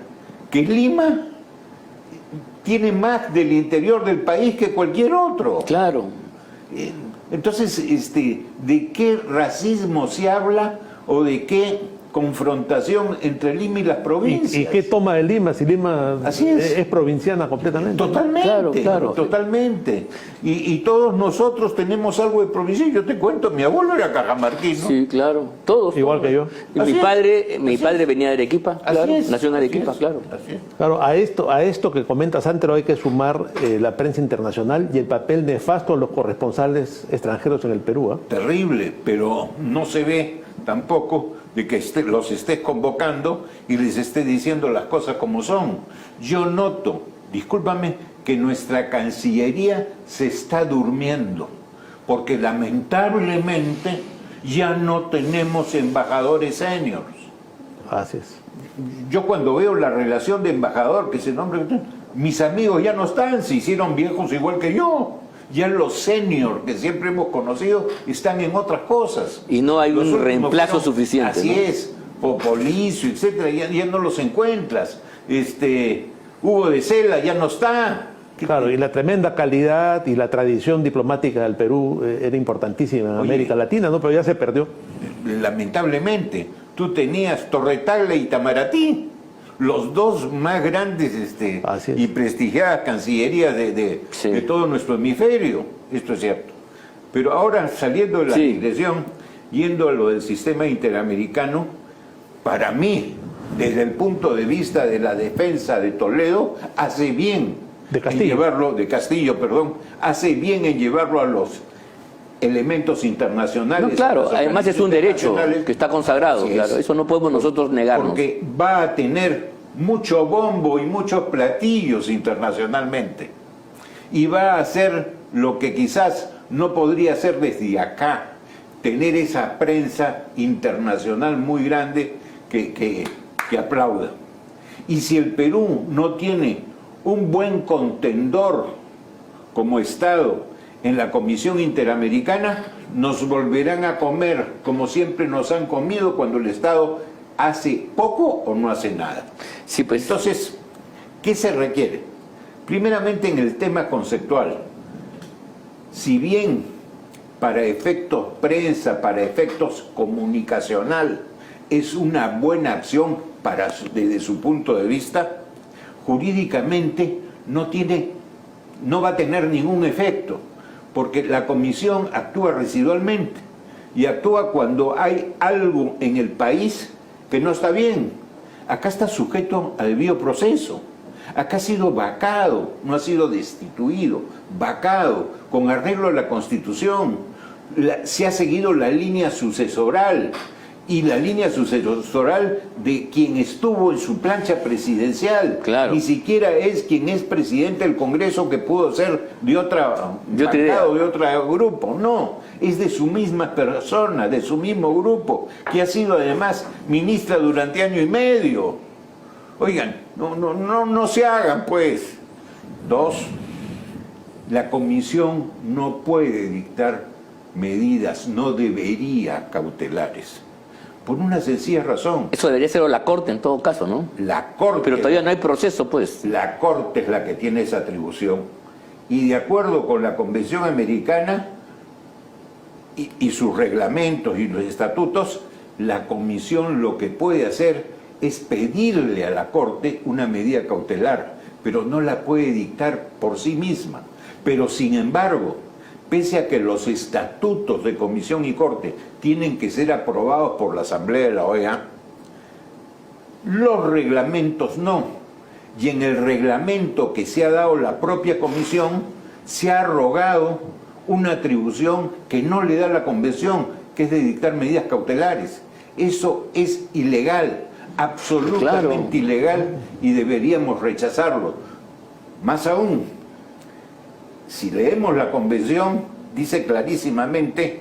que Lima tiene más del interior del país que cualquier otro. Claro. Entonces, ¿de qué racismo se habla o de qué confrontación entre Lima y las provincias? ¿Y qué toma de Lima? Si Lima Así es. provinciana completamente. Totalmente, Claro. totalmente. Y todos nosotros tenemos algo de provincia. Yo te cuento, mi abuelo era cajamarquino. Sí, claro. Todos. Igual que yo. Y Así mi es. padre venía de Arequipa, Así claro. es, Nació en así Arequipa, es, claro. así es. Claro, a esto que comentas antes hay que sumar la prensa internacional y el papel nefasto de los corresponsales extranjeros en el Perú. ¿Ah? Terrible, pero no se ve tampoco de que los estés convocando y les estés diciendo las cosas como son. Yo noto, discúlpame, que nuestra Cancillería se está durmiendo, porque lamentablemente ya no tenemos embajadores seniors. Así es. Yo cuando veo la relación de embajador que se nombra, mis amigos ya no están, se hicieron viejos igual que yo. Ya los senior que siempre hemos conocido están en otras cosas. Y no hay Los un últimos reemplazo suficiente. Así ¿no? es, Popolicio, etcétera, ya no los encuentras. Hugo de Cela ya no está. Claro, y la tremenda calidad y la tradición diplomática del Perú era importantísima en América Latina, ¿no? Pero ya se perdió. Lamentablemente, tú tenías Torretaglia y Itamaraty, los dos más grandes Así es. y prestigiadas cancillerías Sí. de todo nuestro hemisferio. Esto es cierto. Pero ahora, saliendo de la Sí. digresión, yendo a lo del sistema interamericano, para mí, desde el punto de vista de la defensa de Toledo, hace bien De Castillo. en llevarlo, de Castillo, perdón, hace bien en llevarlo a los elementos internacionales. No, claro, a los además es un organismos derecho internacionales. que está consagrado, Así es. claro. Eso no podemos nosotros negarnos. Porque va a tener mucho bombo y muchos platillos internacionalmente. Y va a hacer lo que quizás no podría hacer desde acá, tener esa prensa internacional muy grande que aplauda. Y si el Perú no tiene un buen contendor como Estado en la Comisión Interamericana, nos volverán a comer como siempre nos han comido cuando el Estado hace poco o no hace nada. Sí, pues. Entonces, ¿qué se requiere? Primeramente en el tema conceptual. Si bien para efectos prensa, para efectos comunicacional, es una buena acción desde su punto de vista, jurídicamente no va a tener ningún efecto, porque la comisión actúa residualmente y actúa cuando hay algo en el país que no está bien. Acá está sujeto al debido proceso. Acá ha sido vacado, no ha sido destituido, vacado, con arreglo a la Constitución. Se ha seguido la línea sucesoral y la línea sucesoral de quien estuvo en su plancha presidencial. Claro. Ni siquiera es quien es presidente del Congreso, que pudo ser de otra idea, de otro grupo. No, es de su misma persona, de su mismo grupo, que ha sido además ministra durante año y medio. Oigan, no se hagan, pues. 2, la comisión no puede dictar medidas, no debería, cautelares. Por una sencilla razón. Eso debería ser la Corte en todo caso, ¿no? La Corte. Pero todavía no hay proceso, pues. La Corte es la que tiene esa atribución. Y de acuerdo con la Convención Americana y sus reglamentos y los estatutos, la comisión lo que puede hacer es pedirle a la Corte una medida cautelar, pero no la puede dictar por sí misma. Pero sin embargo, pese a que los estatutos de comisión y corte tienen que ser aprobados por la Asamblea de la OEA, los reglamentos no. Y en el reglamento que se ha dado la propia comisión, se ha arrogado una atribución que no le da la convención, que es de dictar medidas cautelares. Eso es ilegal, absolutamente ilegal, y deberíamos rechazarlo. Más aún, si leemos la convención, dice clarísimamente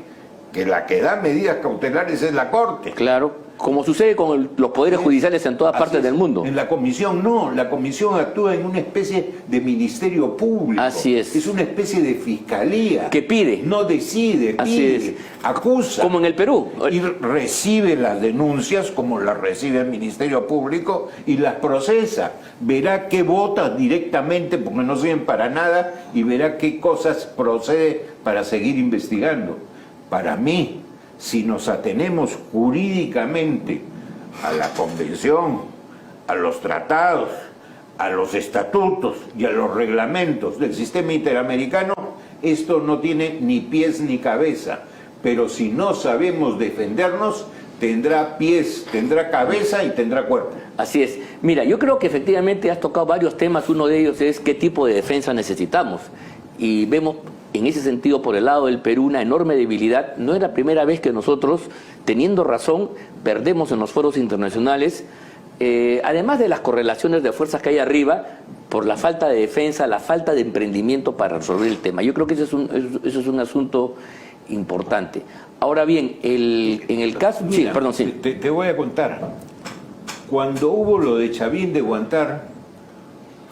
que la que da medidas cautelares es la Corte. Claro, como sucede con los poderes judiciales en todas partes del mundo. En la comisión no, la comisión actúa en una especie de ministerio público. Así es. Es una especie de fiscalía. Que pide. No decide, pide, acusa. Como en el Perú. Y recibe las denuncias como las recibe el Ministerio Público y las procesa. Verá qué vota directamente porque no sirven para nada y verá qué cosas procede para seguir investigando. Para mí, si nos atenemos jurídicamente a la Convención, a los tratados, a los estatutos y a los reglamentos del sistema interamericano, esto no tiene ni pies ni cabeza. Pero si no sabemos defendernos, tendrá pies, tendrá cabeza y tendrá cuerpo. Así es. Mira, yo creo que efectivamente has tocado varios temas. Uno de ellos es qué tipo de defensa necesitamos. Y vemos en ese sentido por el lado del Perú una enorme debilidad. No es la primera vez que nosotros, teniendo razón, perdemos en los foros internacionales, además de las correlaciones de fuerzas que hay arriba, por la falta de defensa, la falta de emprendimiento para resolver el tema. Yo creo que ese es un asunto importante. Ahora bien, en el caso... Mira, sí, perdón, sí. Te voy a contar. Cuando hubo lo de Chavín de Huantar,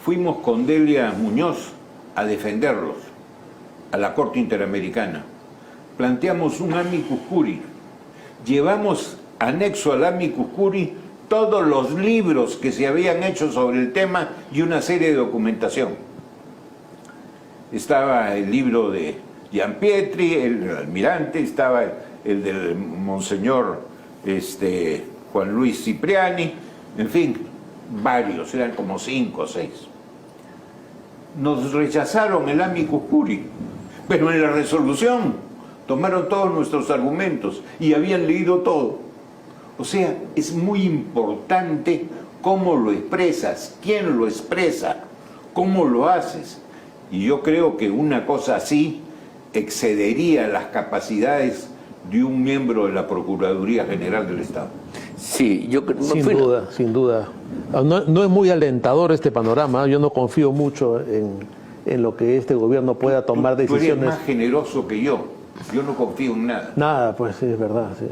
fuimos con Delia Muñoz a defenderlos a la Corte Interamericana. Planteamos un amicus curiae. Llevamos anexo al amicus curiae todos los libros que se habían hecho sobre el tema y una serie de documentación. Estaba el libro de Gianpietri, el almirante, estaba el del monseñor Juan Luis Cipriani, en fin, varios, eran como 5 o 6. Nos rechazaron el amicus curiae, pero en la resolución tomaron todos nuestros argumentos y habían leído todo. O sea, es muy importante cómo lo expresas, quién lo expresa, cómo lo haces. Y yo creo que una cosa así excedería las capacidades de un miembro de la Procuraduría General del Estado. Sí, yo sin duda. No es muy alentador este panorama. Yo no confío mucho en lo que este gobierno pueda tomar decisiones. Tú eres más generoso que yo. Yo no confío en nada. Nada, pues sí, es verdad. Sí.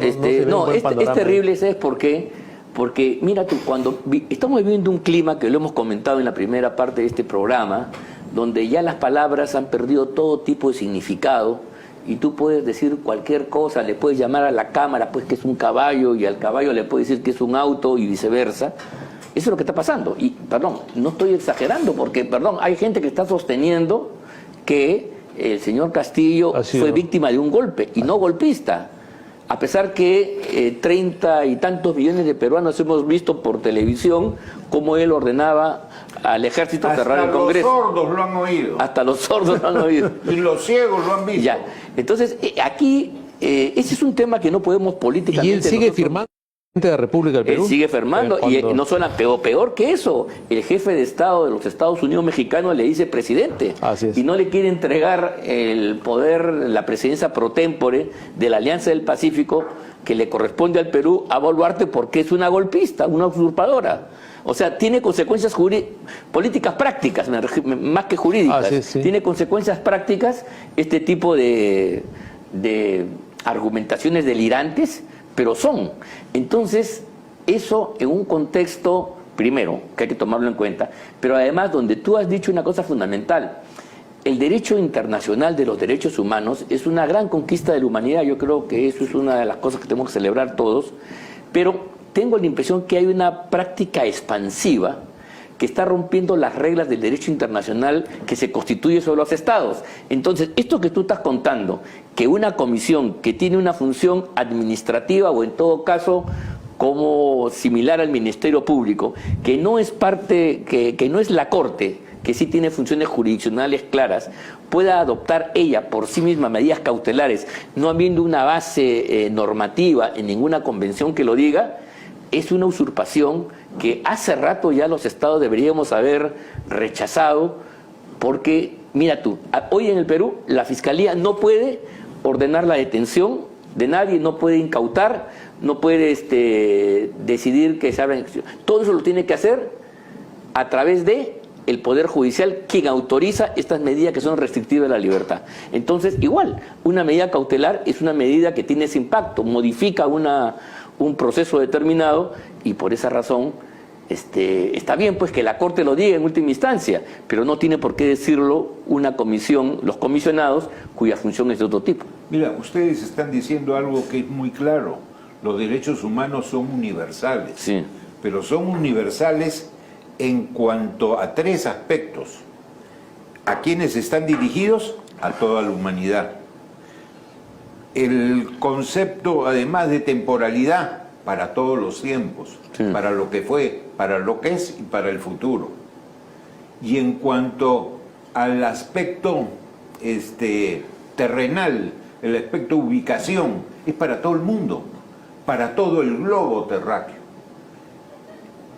Es terrible, ¿sabes por qué? Porque, mira tú, cuando estamos viviendo un clima que lo hemos comentado en la primera parte de este programa, donde ya las palabras han perdido todo tipo de significado, y tú puedes decir cualquier cosa, le puedes llamar a la cámara pues que es un caballo, y al caballo le puedes decir que es un auto, y viceversa. Eso es lo que está pasando. Y, perdón, no estoy exagerando, porque, perdón, hay gente que está sosteniendo que el señor Castillo fue víctima de un golpe, y no golpista. A pesar que 30 y tantos millones de peruanos hemos visto por televisión cómo él ordenaba al ejército cerrar el Congreso. Hasta los sordos lo han oído. Hasta los sordos lo han oído. Y los ciegos lo han visto. Ya. Entonces, aquí, ese es un tema que no podemos políticamente... Y él sigue firmando de la República del Perú. Él sigue firmando, y no suena peor que eso. El jefe de Estado de los Estados Unidos mexicanos le dice presidente. Así es. Y no le quiere entregar el poder, la presidencia pro tempore de la Alianza del Pacífico, que le corresponde al Perú a Boluarte porque es una golpista, una usurpadora. O sea, tiene consecuencias políticas prácticas, más que jurídicas. Sí. Tiene consecuencias prácticas este tipo de argumentaciones delirantes, pero son. Entonces, eso en un contexto, primero, que hay que tomarlo en cuenta, pero además donde tú has dicho una cosa fundamental. El derecho internacional de los derechos humanos es una gran conquista de la humanidad. Yo creo que eso es una de las cosas que tenemos que celebrar todos, pero tengo la impresión que hay una práctica expansiva que está rompiendo las reglas del derecho internacional que se constituye sobre los estados. Entonces, esto que tú estás contando, que una comisión que tiene una función administrativa o en todo caso como similar al Ministerio Público, que no es parte, que no es la Corte, que sí tiene funciones jurisdiccionales claras, pueda adoptar ella por sí misma medidas cautelares, no habiendo una base normativa en ninguna convención que lo diga, es una usurpación que hace rato ya los estados deberíamos haber rechazado, porque, mira tú, hoy en el Perú la Fiscalía no puede ordenar la detención de nadie, no puede incautar, no puede decidir que se abran. Todo eso lo tiene que hacer a través de el Poder Judicial, quien autoriza estas medidas que son restrictivas de la libertad. Entonces, igual, una medida cautelar es una medida que tiene ese impacto, modifica un proceso determinado, y por esa razón está bien pues que la Corte lo diga en última instancia, pero no tiene por qué decirlo una comisión, los comisionados, cuya función es de otro tipo. Mira, ustedes están diciendo algo que es muy claro. Los derechos humanos son universales, sí, pero son universales en cuanto a tres aspectos. ¿A quiénes están dirigidos? A toda la humanidad. El concepto, además de temporalidad, para todos los tiempos, sí, para lo que fue, para lo que es y para el futuro. Y en cuanto al aspecto terrenal, el aspecto ubicación, es para todo el mundo, para todo el globo terráqueo.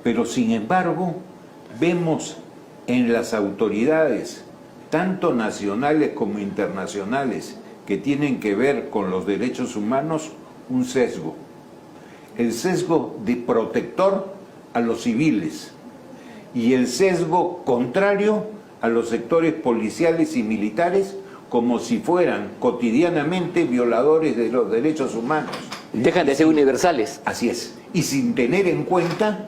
Pero sin embargo, vemos en las autoridades, tanto nacionales como internacionales, que tienen que ver con los derechos humanos, un sesgo. El sesgo de protector a los civiles y el sesgo contrario a los sectores policiales y militares, como si fueran cotidianamente violadores de los derechos humanos. Dejan de ser universales. Así es. Y sin tener en cuenta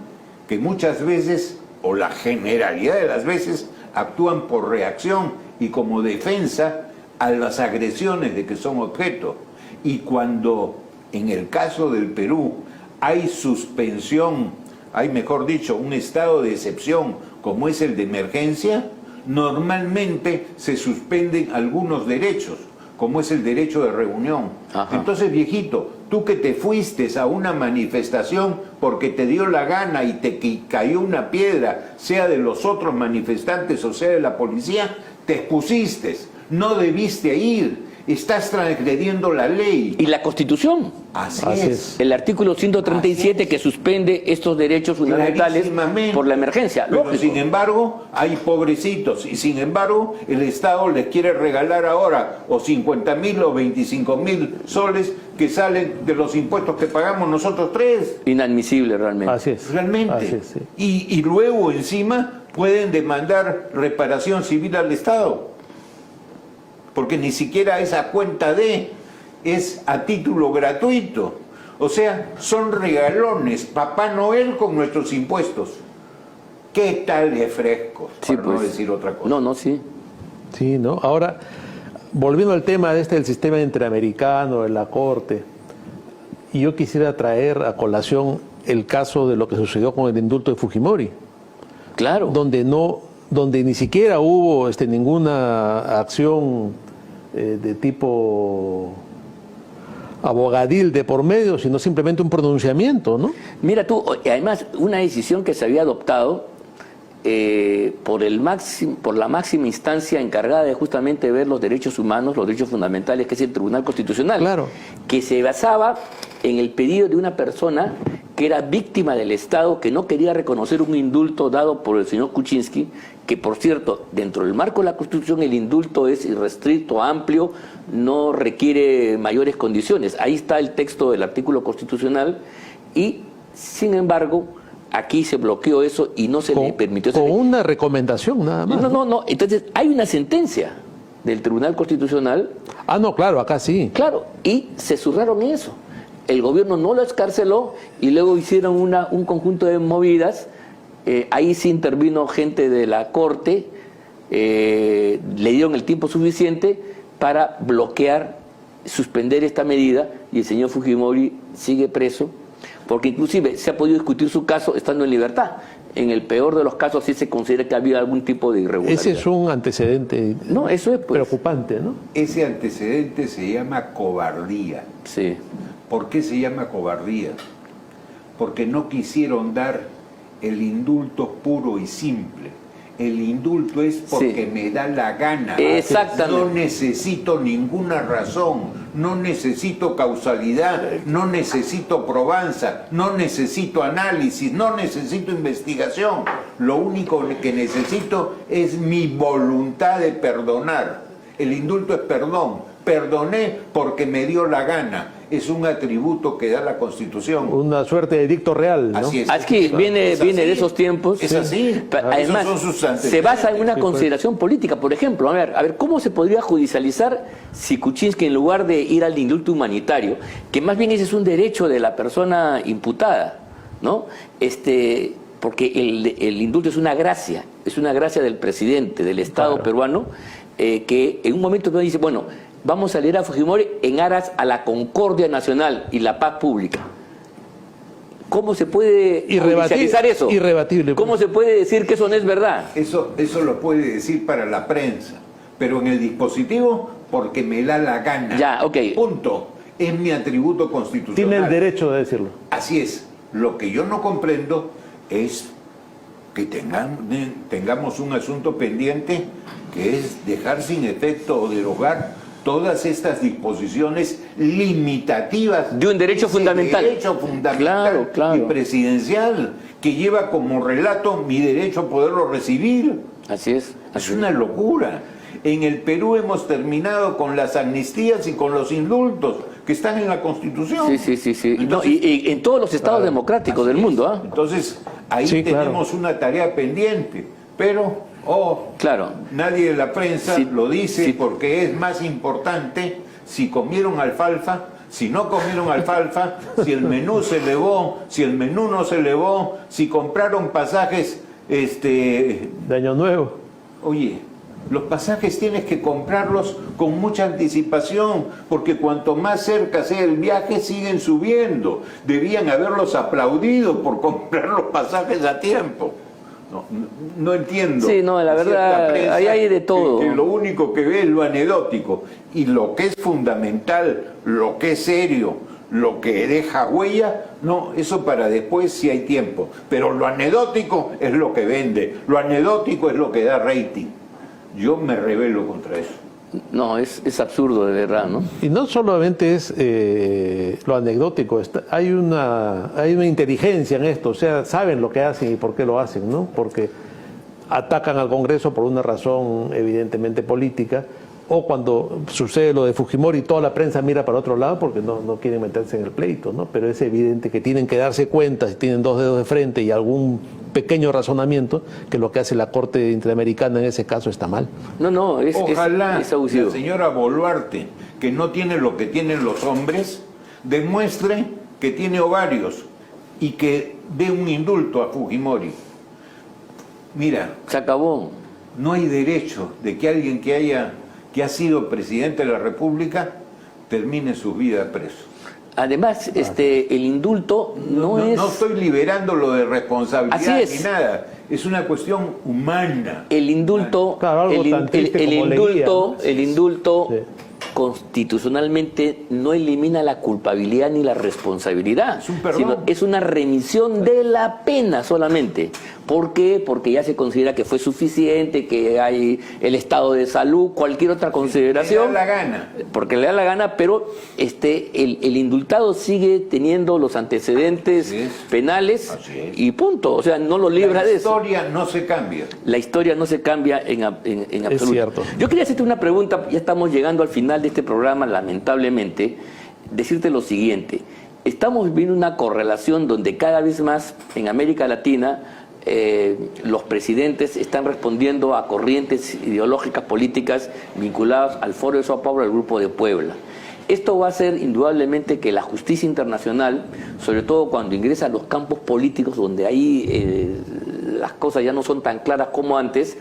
que muchas veces, o la generalidad de las veces, actúan por reacción y como defensa a las agresiones de que son objeto. Y cuando, en el caso del Perú, hay suspensión, hay mejor dicho, un estado de excepción como es el de emergencia, normalmente se suspenden algunos derechos, como es el derecho de reunión. Ajá. Entonces, viejito, tú que te fuiste a una manifestación porque te dio la gana y te cayó una piedra, sea de los otros manifestantes o sea de la policía, te expusiste, no debiste ir, estás transgrediendo la ley. Y la Constitución. Así es. El artículo 137 que suspende estos derechos fundamentales por la emergencia. Pero lógico. Sin embargo, hay pobrecitos y sin embargo el Estado les quiere regalar ahora o 50.000 o 25.000 soles que salen de los impuestos que pagamos nosotros tres. Inadmisible realmente. Así es. Realmente. Así es, sí. Y luego encima pueden demandar reparación civil al Estado. Porque ni siquiera esa cuenta es a título gratuito. O sea, son regalones, Papá Noel con nuestros impuestos. ¿Qué tal de frescos? Sí, para pues, no decir otra cosa. No, sí. Sí, ¿no? Ahora, volviendo al tema del sistema interamericano, de la Corte, y yo quisiera traer a colación el caso de lo que sucedió con el indulto de Fujimori. Claro. Donde ni siquiera hubo ninguna acción de tipo abogadil de por medio, sino simplemente un pronunciamiento, ¿no? Mira tú, además, una decisión que se había adoptado por la máxima instancia encargada de justamente ver los derechos humanos, los derechos fundamentales, que es el Tribunal Constitucional, claro, que se basaba en el pedido de una persona que era víctima del Estado, que no quería reconocer un indulto dado por el señor Kuczynski, que por cierto, dentro del marco de la Constitución el indulto es irrestricto, amplio, no requiere mayores condiciones. Ahí está el texto del artículo constitucional y, sin embargo, aquí se bloqueó eso y no se le permitió... Con una recomendación nada más. No. Entonces, hay una sentencia del Tribunal Constitucional. Ah, no, claro, acá sí. Claro, y se zurraron en eso. El gobierno no lo escarceló y luego hicieron un conjunto de movidas. Ahí sí intervino gente de la Corte, le dieron el tiempo suficiente para bloquear, suspender esta medida, y el señor Fujimori sigue preso, porque inclusive se ha podido discutir su caso estando en libertad. En el peor de los casos sí se considera que había algún tipo de irregularidad. Ese es un antecedente eso es, pues, preocupante, ¿no? Ese antecedente se llama cobardía. Sí. ¿Por qué se llama cobardía? Porque no quisieron dar el indulto puro y simple. El indulto es porque me da la gana. Exactamente. No necesito ninguna razón, no necesito causalidad, no necesito probanza, no necesito análisis, no necesito investigación. Lo único que necesito es mi voluntad de perdonar. El indulto es perdón. Perdoné porque me dio la gana. Es un atributo que da la Constitución. Una suerte de edicto real, ¿no? Así es. Aquí viene de esos tiempos. Es así. Además, se basa en una consideración política. Por ejemplo, a ver, ¿cómo se podría judicializar si Kuczynski, en lugar de ir al indulto humanitario, que más bien ese es un derecho de la persona imputada, ¿no? Porque el indulto es una gracia del presidente, del Estado peruano, que en un momento dice, bueno, vamos a leer a Fujimori en aras a la concordia nacional y la paz pública. ¿Cómo se puede judicializar eso? Irrebatible. ¿Cómo se puede decir que eso no es verdad? Eso lo puede decir para la prensa, pero en el dispositivo porque me da la gana. Ya, ok. Punto. Es mi atributo constitucional. Tiene el derecho de decirlo. Así es. Lo que yo no comprendo es que tengamos un asunto pendiente, que es dejar sin efecto o derogar todas estas disposiciones limitativas de un derecho fundamental. Derecho fundamental y presidencial, que lleva como relato mi derecho a poderlo recibir. Así es. Es una locura. En el Perú hemos terminado con las amnistías y con los indultos que están en la Constitución. Sí. Entonces, y en todos los estados democráticos del mundo. ¿Ah? Entonces, ahí tenemos una tarea pendiente, pero nadie de la prensa lo dice porque es más importante si comieron alfalfa, si no comieron alfalfa, si el menú se elevó, si el menú no se elevó, si compraron pasajes de Año Nuevo. Oye, los pasajes tienes que comprarlos con mucha anticipación, porque cuanto más cerca sea el viaje, siguen subiendo. Debían haberlos aplaudido por comprar los pasajes a tiempo. No entiendo. Sí, no, la verdad, ahí hay de todo. Que lo único que ve es lo anecdótico. Y lo que es fundamental, lo que es serio, lo que deja huella, no, eso para después si hay tiempo. Pero lo anecdótico es lo que vende, lo anecdótico es lo que da rating. Yo me rebelo contra eso. No, es absurdo de verdad, ¿no? Y no solamente es lo anecdótico, hay una inteligencia en esto, o sea, saben lo que hacen y por qué lo hacen, ¿no? Porque atacan al Congreso por una razón evidentemente política, o cuando sucede lo de Fujimori, toda la prensa mira para otro lado porque no quieren meterse en el pleito, ¿no? Pero es evidente que tienen que darse cuenta, si tienen dos dedos de frente y algún pequeño razonamiento, que lo que hace la Corte Interamericana en ese caso está mal. Ojalá es abusivo. La señora Boluarte, que no tiene lo que tienen los hombres, demuestre que tiene ovarios y que dé un indulto a Fujimori. Mira, se acabó. No hay derecho de que alguien que ha sido presidente de la República termine su vida preso. Además, el indulto no es... No estoy liberándolo de responsabilidad ni nada. Es una cuestión humana. El indulto, el indulto constitucionalmente no elimina la culpabilidad ni la responsabilidad, sino es una remisión de la pena solamente. ¿Por qué? Porque ya se considera que fue suficiente, que hay el estado de salud, cualquier otra consideración. Le da la gana. Porque le da la gana, pero el indultado sigue teniendo los antecedentes penales y punto. O sea, no lo libra de eso. La historia no se cambia. La historia no se cambia en absoluto. Es cierto. Yo quería hacerte una pregunta, ya estamos llegando al final de este programa, lamentablemente, decirte lo siguiente. Estamos viendo una correlación donde cada vez más en América Latina los presidentes están respondiendo a corrientes ideológicas políticas vinculadas al Foro de Sao Paulo, al Grupo de Puebla. Esto va a hacer indudablemente que la justicia internacional, sobre todo cuando ingresa a los campos políticos donde ahí las cosas ya no son tan claras como antes,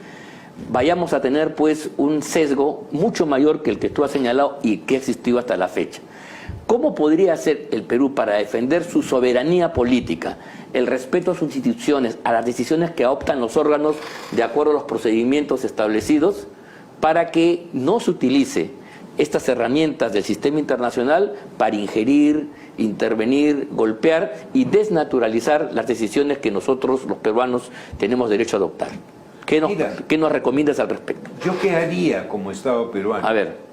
vayamos a tener pues un sesgo mucho mayor que el que tú has señalado y que ha existido hasta la fecha. ¿Cómo podría hacer el Perú para defender su soberanía política, el respeto a sus instituciones, a las decisiones que adoptan los órganos de acuerdo a los procedimientos establecidos, para que no se utilice estas herramientas del sistema internacional para ingerir, intervenir, golpear y desnaturalizar las decisiones que nosotros, los peruanos, tenemos derecho a adoptar? ¿Qué nos recomiendas al respecto? ¿Yo qué haría como Estado peruano? A ver.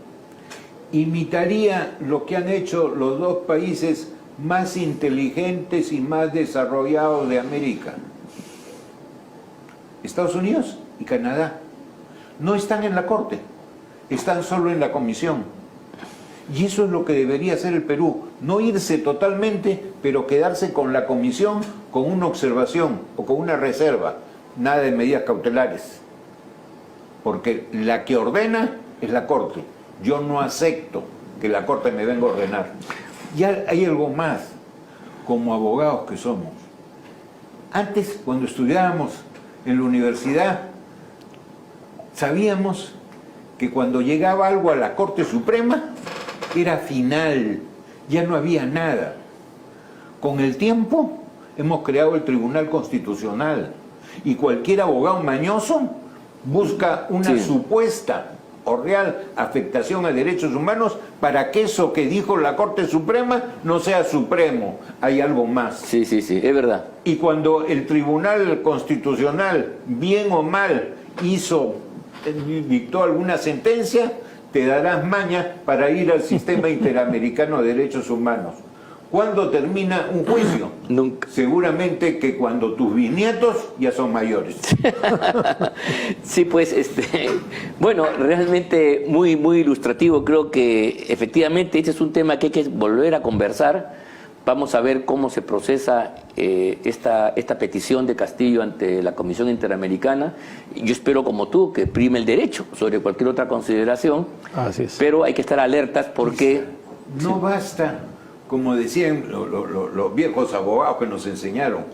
Imitaría lo que han hecho los dos países más inteligentes y más desarrollados de América. Estados Unidos y Canadá. No están en la Corte, están solo en la Comisión. Y eso es lo que debería hacer el Perú. No irse totalmente, pero quedarse con la Comisión, con una observación o con una reserva. Nada de medidas cautelares. Porque la que ordena es la Corte. Yo no acepto que la Corte me venga a ordenar. Y hay algo más, como abogados que somos. Antes, cuando estudiábamos en la universidad, sabíamos que cuando llegaba algo a la Corte Suprema, era final, ya no había nada. Con el tiempo, hemos creado el Tribunal Constitucional, y cualquier abogado mañoso busca una supuesta o real afectación a derechos humanos para que eso que dijo la Corte Suprema no sea supremo. Hay algo más. Sí, es verdad. Y cuando el Tribunal Constitucional, bien o mal, dictó alguna sentencia, te darás maña para ir al Sistema Interamericano de Derechos Humanos. ¿Cuándo termina un juicio? Nunca. Seguramente que cuando tus bisnietos ya son mayores. Sí, pues, bueno, realmente muy ilustrativo. Creo que efectivamente este es un tema que hay que volver a conversar. Vamos a ver cómo se procesa esta petición de Castillo ante la Comisión Interamericana. Yo espero, como tú, que prime el derecho sobre cualquier otra consideración. Así es. Pero hay que estar alertas porque... No basta, como decían los viejos abogados que nos enseñaron,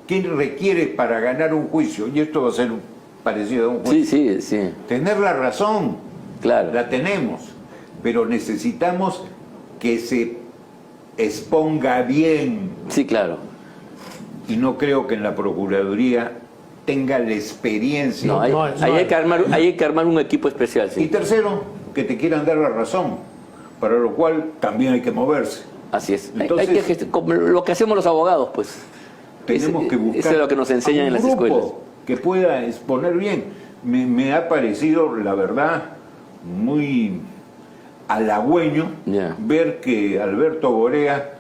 ¿qué requiere para ganar un juicio? Y esto va a ser parecido a un juicio. Sí. Tener la razón. Claro. La tenemos. Pero necesitamos que se exponga bien. Sí, claro. Y no creo que en la Procuraduría tenga la experiencia. No, hay que armar un equipo especial. Sí. Y tercero, que te quieran dar la razón, para lo cual también hay que moverse. Así es. Entonces, como lo que hacemos los abogados, pues. Tenemos que buscar eso es lo que nos enseñan en las escuelas. Que pueda exponer bien. Me ha parecido, la verdad, muy halagüeño ver que Alberto Borea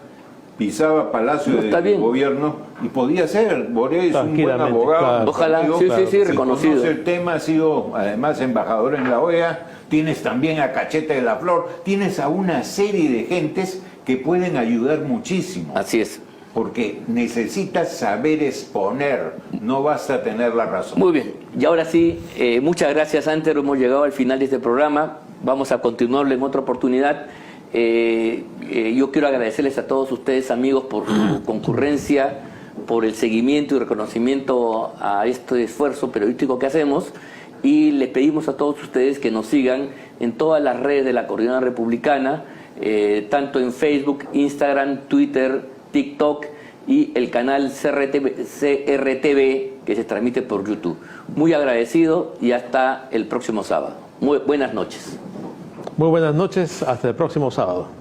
pisaba Palacio de Gobierno y podía ser. Borea es un buen abogado. Claro. Ojalá, sí, reconocido. Conoce el tema, ha sido además embajador en la OEA. Tienes también a Cachete de la Flor. Tienes a una serie de gentes que pueden ayudar muchísimo. Así es. Porque necesitas saber exponer, no basta tener la razón. Muy bien, y ahora sí, muchas gracias, Antero. Hemos llegado al final de este programa. Vamos a continuarlo en otra oportunidad. Yo quiero agradecerles a todos ustedes, amigos, por su concurrencia, por el seguimiento y reconocimiento a este esfuerzo periodístico que hacemos. Y les pedimos a todos ustedes que nos sigan en todas las redes de la Coordinadora Republicana, tanto en Facebook, Instagram, Twitter, TikTok y el canal CRTV que se transmite por YouTube. Muy agradecido y hasta el próximo sábado. Muy buenas noches. Muy buenas noches, hasta el próximo sábado.